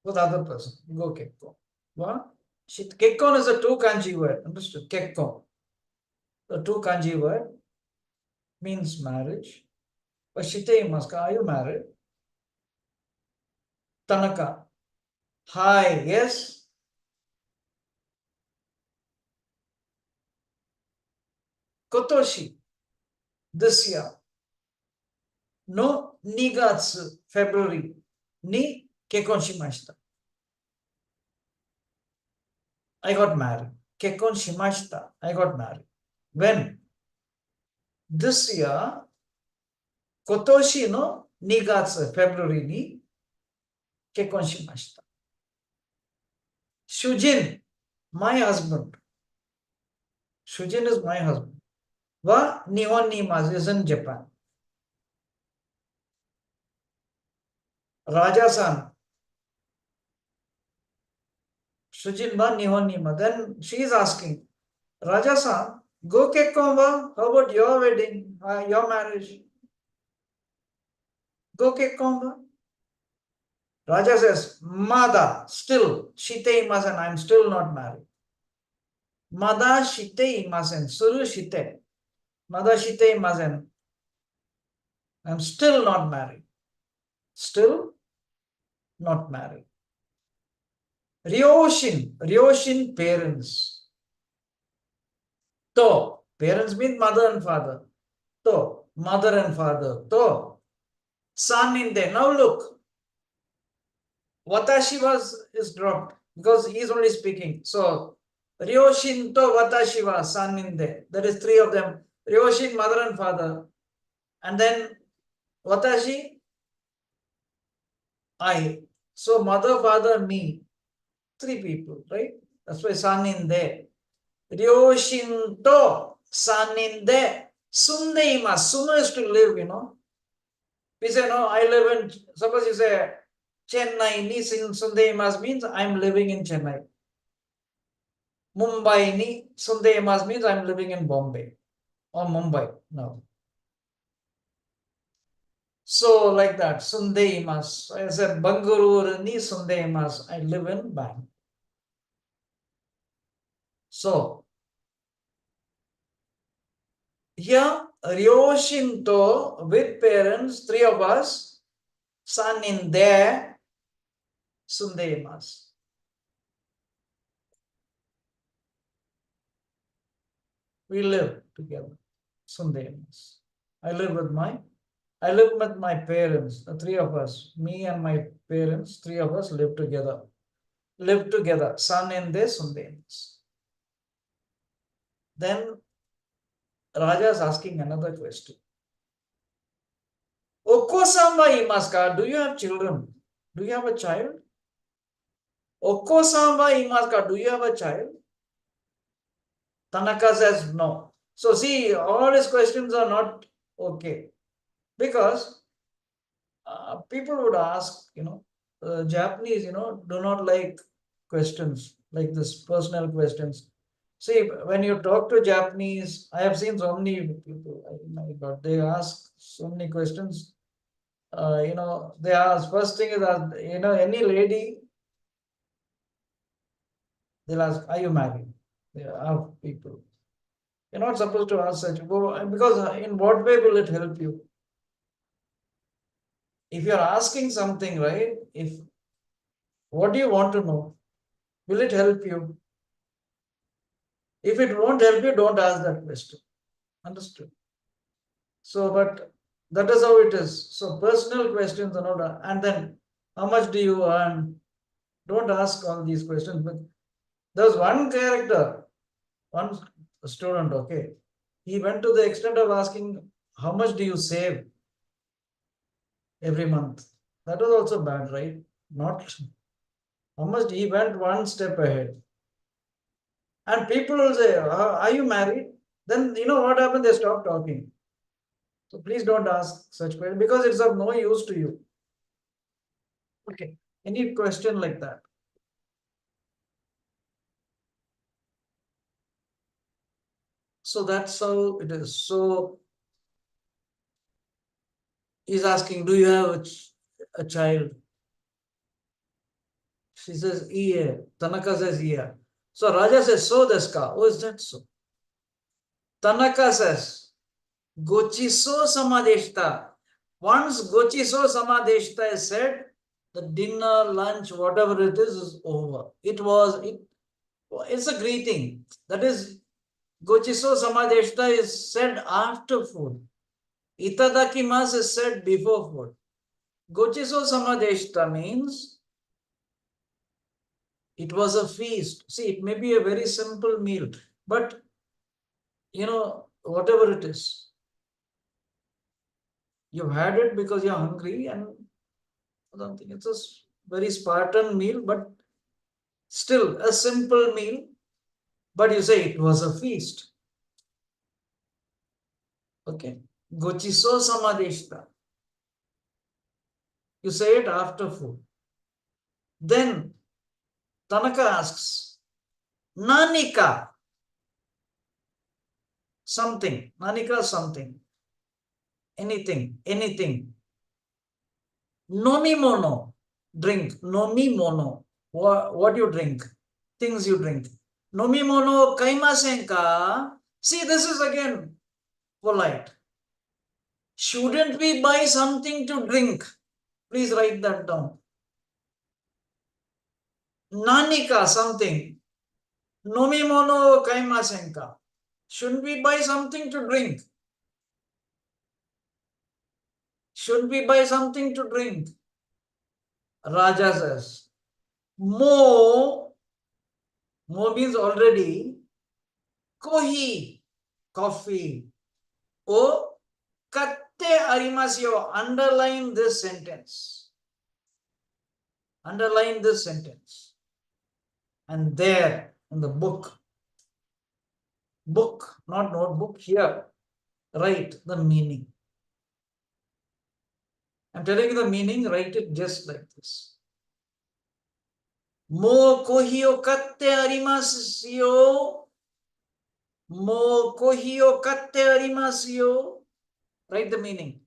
with other person. Go kekkon. Wa kekkon is a two kanji word. Understood? Kekkon. The two kanji word means marriage. Wa shite imasu ka? Are you married? Tanaka. Hi, yes. Kotoshi. This year. No 2月 February に結婚しました. I got married. 結婚しました. I got married. When? This year 今年の2月 February に結婚しました. 主人 my husband. 主人 is my husband. は日本にいます is in Japan. Raja-san. Shujin wa Nihon ni ma. Then she is asking, Raja-san, go kekkon wa? How about your wedding, your marriage? Go kekkon wa? Raja says, Mada, still, shite imasen, I am still not married. Mada shite imasen, suru shite. Mada shite imasen, I am still not married. Still not married. Ryoshin parents. To, parents mean mother and father. To, mother and father. To, son in there. Now look, watashi is dropped because he is only speaking. So, Ryoshin to watashi wa son in there. That is three of them. Ryoshin, mother and father. And then watashi, I. So, mother, father, me. Three people, right? That's why son in there. Ryoshin to son in there. Sundeima. Sunu is to live, We say, no, I live in, suppose you say, Chennai ni Sundeimas means I'm living in Chennai. Mumbai ni Sundeimas means I'm living in Bombay or Mumbai. No. So like that, Sundeimas. I said Bangalore ni Sundeimas. I live in Bangalore. So here Ryoshinto with parents, three of us, son in there, Sundeimas. We live together, Sundeimas. I live with my parents, the three of us, me and my parents, three of us live together. Live together, son in there, Sundeimas. Then Raja is asking another question. Okosama imaska, do you have children? Do you have a child? Okosama imaska, do you have a child? Tanaka says no. So see, all his questions are not okay. Because people would ask, Japanese, do not like questions like this, personal questions. See, when you talk to Japanese, I have seen so many people, my God, they ask so many questions. They ask, first thing is, any lady, they'll ask, are you married? They are people. You're not supposed to ask such, because in what way will it help you? If you're asking something, right? What do you want to know? Will it help you? If it won't help you, don't ask that question. Understood? So, but that is how it is. So, personal questions are not, and then how much do you earn? Don't ask all these questions. But there's one character, one student, okay. He went to the extent of asking, how much do you save every month? That was also bad, right? Not how much, he went one step ahead. And people will say, are you married? Then you know what happened? They stop talking. So please don't ask such questions because it's of no use to you. Okay. Any question like that? So that's how it is. So he's asking, do you have a child? She says, yeah. Tanaka says, yeah. So Raja says, so desu ka? Oh, is that so? Tanaka says, Gochiso samadeshta. Once Gochiso samadeshta is said, the dinner, lunch, whatever it is over. It's a greeting. That is, Gochiso samadeshta is said after food. Itadakimasu is said before food. Gochiso samadeshta means it was a feast. See, it may be a very simple meal, but whatever it is, you had it because you're hungry, and I don't think it's a very Spartan meal, but still a simple meal. But you say it was a feast. Okay. Gochiso samadeshta. You say it after food. Then Tanaka asks, Nanika, something. Nanika, something. Anything. Nomimono, drink. Nomimono, what you drink. Things you drink. Nomimono kaimasen ka. See, this is again polite. Shouldn't we buy something to drink? Please write that down. Nanika, something. Nomimono kaimasen ka. Shouldn't we buy something to drink? Should we buy something to drink? Raja says, Mo means already, kohi, coffee. O katte arimasu. Underline this sentence. Underline this sentence. And there in the book, not notebook, here, write the meaning. I'm telling you the meaning, write it just like this. Mo kohi o katte arimasu yo. Mo kohi o katte arimasu yo. Write the meaning.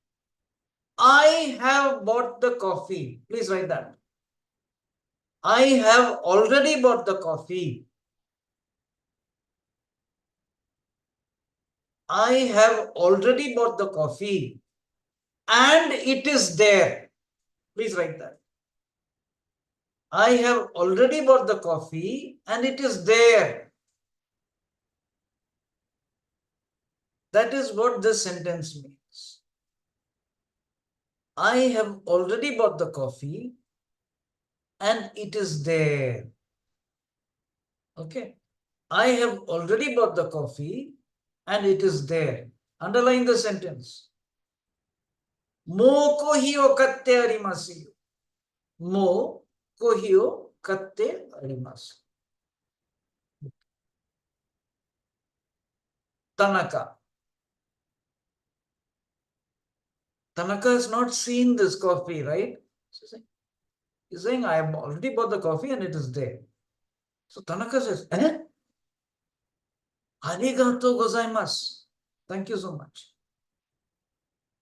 I have bought the coffee. Please write that. I have already bought the coffee. I have already bought the coffee. And it is there. Please write that. I have already bought the coffee and it is there. That is what this sentence means. I have already bought the coffee and it is there. Okay. I have already bought the coffee and it is there. Underline the sentence. Mo kohi o katte arimasu. Mo kohi o katte arimasu. Tanaka. Tanaka has not seen this coffee, right? He's saying, I have already bought the coffee and it is there. So Tanaka says, Arigatou gozaimasu. Thank you so much.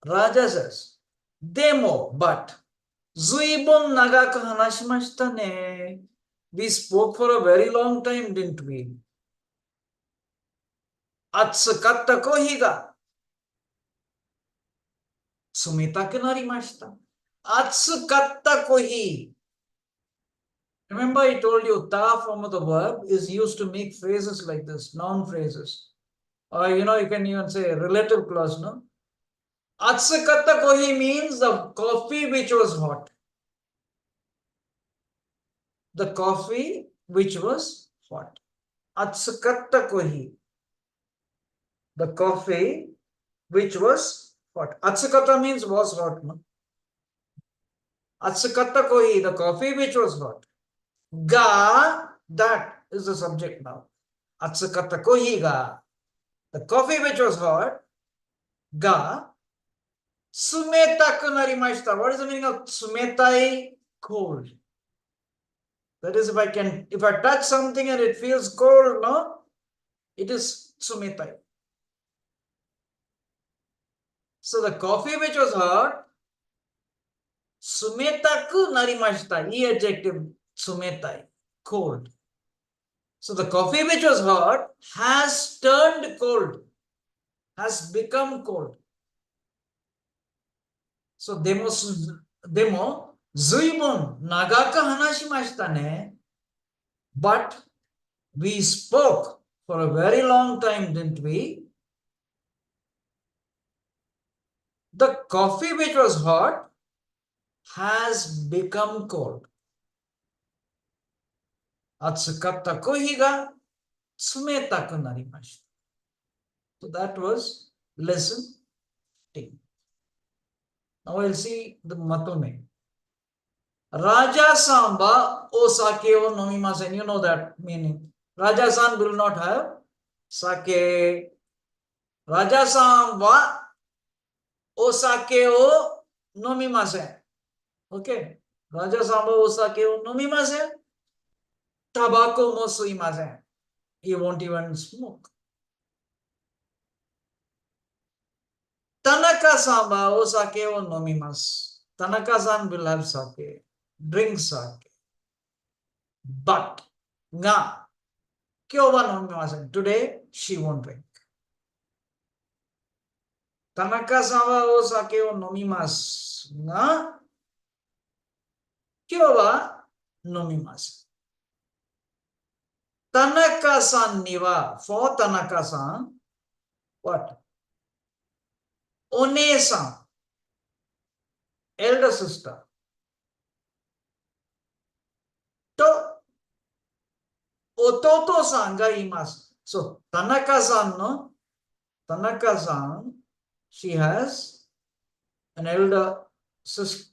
Raja says, Demo, but Zuibon nagaku hanashimashita ne. We spoke for a very long time, didn't we? Atsukatta kohi ga sumitaku narimashita. Atsukatta kohi. Remember, I told you, ta form of the verb is used to make phrases like this, noun phrases. Or, you can even say relative clause, no? Atsukatta kohi means the coffee which was hot. The coffee which was hot. Atsukatta kohi. The coffee which was hot. Atsukatta means was hot, no? Atsukatta kohi, the coffee which was hot. Ga, that is the subject now. Atsukatta kohi ga. The coffee which was hot. Ga. Sumetaku narimashita. What is the meaning of sumetai? Cold. That is, if I touch something and it feels cold, no? It is sumetai. So the coffee which was hot, sumetaku narimashita. E adjective, sumetai. Cold. So the coffee which was hot has turned cold, has become cold. So demo zuibon nagaka hanashimashita ne. But we spoke for a very long time, didn't we? The coffee which was hot has become cold. Atsukatta kohi ga tsumetaku narimashita. So that was lesson 10. Now I'll see the matome. Raja Samba o sake o nomimasen. You know that meaning. Raja San will not have sake. Raja Samba o sake o nomimasen. Okay. Raja Samba o sake o nomimasen. Tobacco mo suimasen. He won't even smoke. Tanaka Samba o sake o nomimasu. Tanaka-san will have sake. Drink sake. But, nga, kyo wa nomimasen. Today, she won't drink. Tanaka-san wa o sake o nomimasu. Nga, kyo wa nomimasen. Tanaka-san ni wa, for Tanaka-san, what? One-san, elder sister. To, ototo-san ga imasu. So, Tanaka-san no, Tanaka-san, she has an elder sister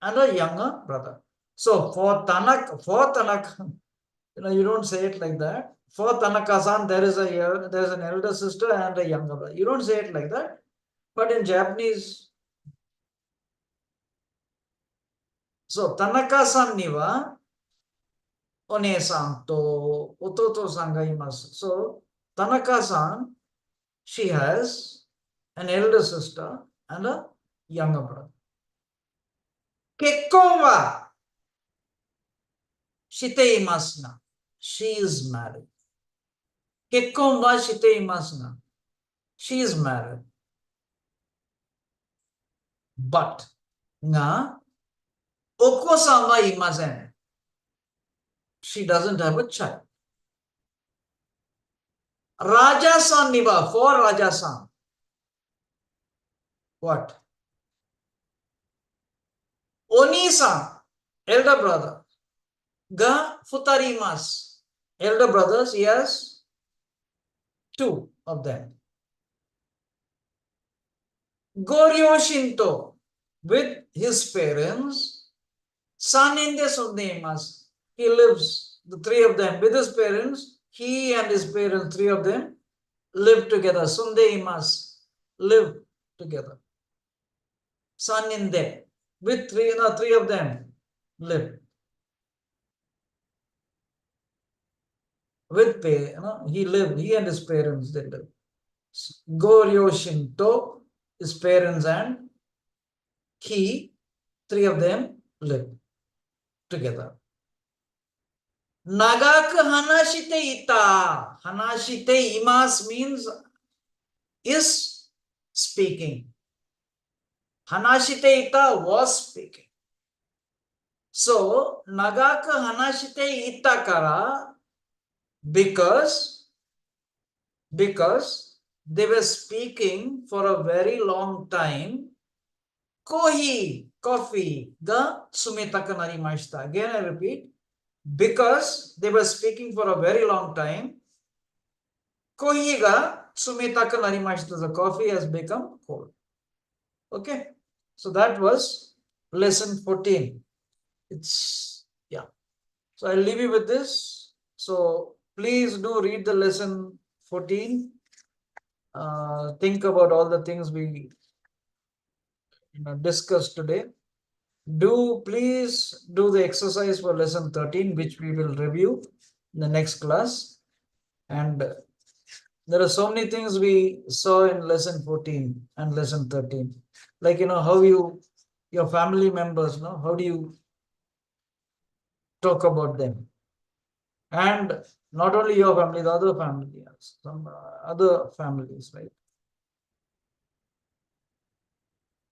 and a younger brother. So, for Tanaka, you don't say it like that. For Tanaka-san, there is an elder sister and a younger brother. You don't say it like that. But in Japanese, so Tanaka-san ni wa one-san to ototo-san ga imasu. So Tanaka-san, she has an elder sister and a younger brother. Kekkon wa shite imasu na. She is married. Kekkon wa shite imasu na. She is married. But nga oko-san wa imasen. She doesn't have a child. Raja-san ni wa, for Raja-san. What? Oni-san, elder brother. Ga futarimasu. Elder brothers, yes. Two of them. Goryo Shinto with his parents. Saninde Sundemas. He lives, the three of them, with his parents. He and his parents, three of them, live together. Sundeimas, live together. Saninde, with three of them, live. With pay, he lived, he and his parents, they lived. Goryo Shinto, his parents and he, three of them lived together. Nagak hanashite ita. Hanashite imas means is speaking. Hanashite ita was speaking. So, nagak hanashite ita kara because they were speaking for a very long time. Kohi, coffee, ga sumitaka narimashita. Again, I repeat, because they were speaking for a very long time, kohi ga sumitaka narimashita. The coffee has become cold. Okay, so that was lesson 14. It's, yeah. So I'll leave you with this. So please do read the lesson 14. Think about all the things we discussed today. Please do the exercise for lesson 13, which we will review in the next class. And there are so many things we saw in lesson 14 and lesson 13. Like, how your family members, how do you talk about them? And not only your family, the other family, some other families, right?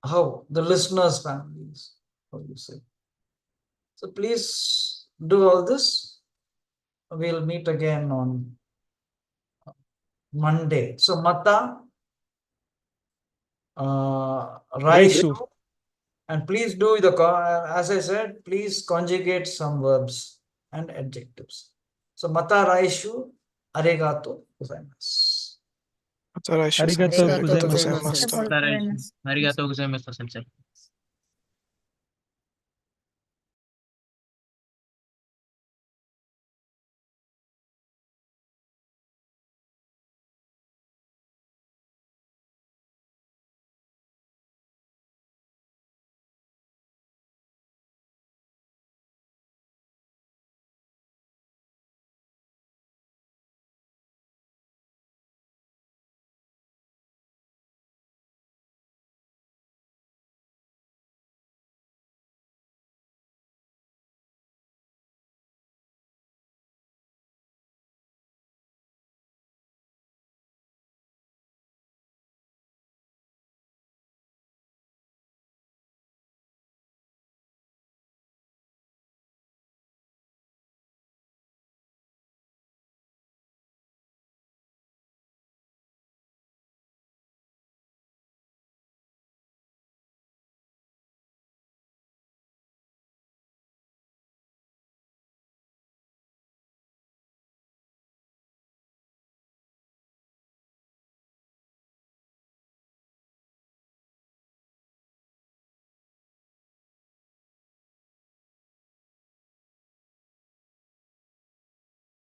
How the listeners' families, how you say. So please do all this. We'll meet again on Monday. So Mata, Raishu, and please do as I said, please conjugate some verbs and adjectives. So Mata Raishu, Arigato gozaimasu. Arigato Arigato gozaimasu. gozaimasu. Arigato gozaimasu. Arigatou gozaimasu, sensei.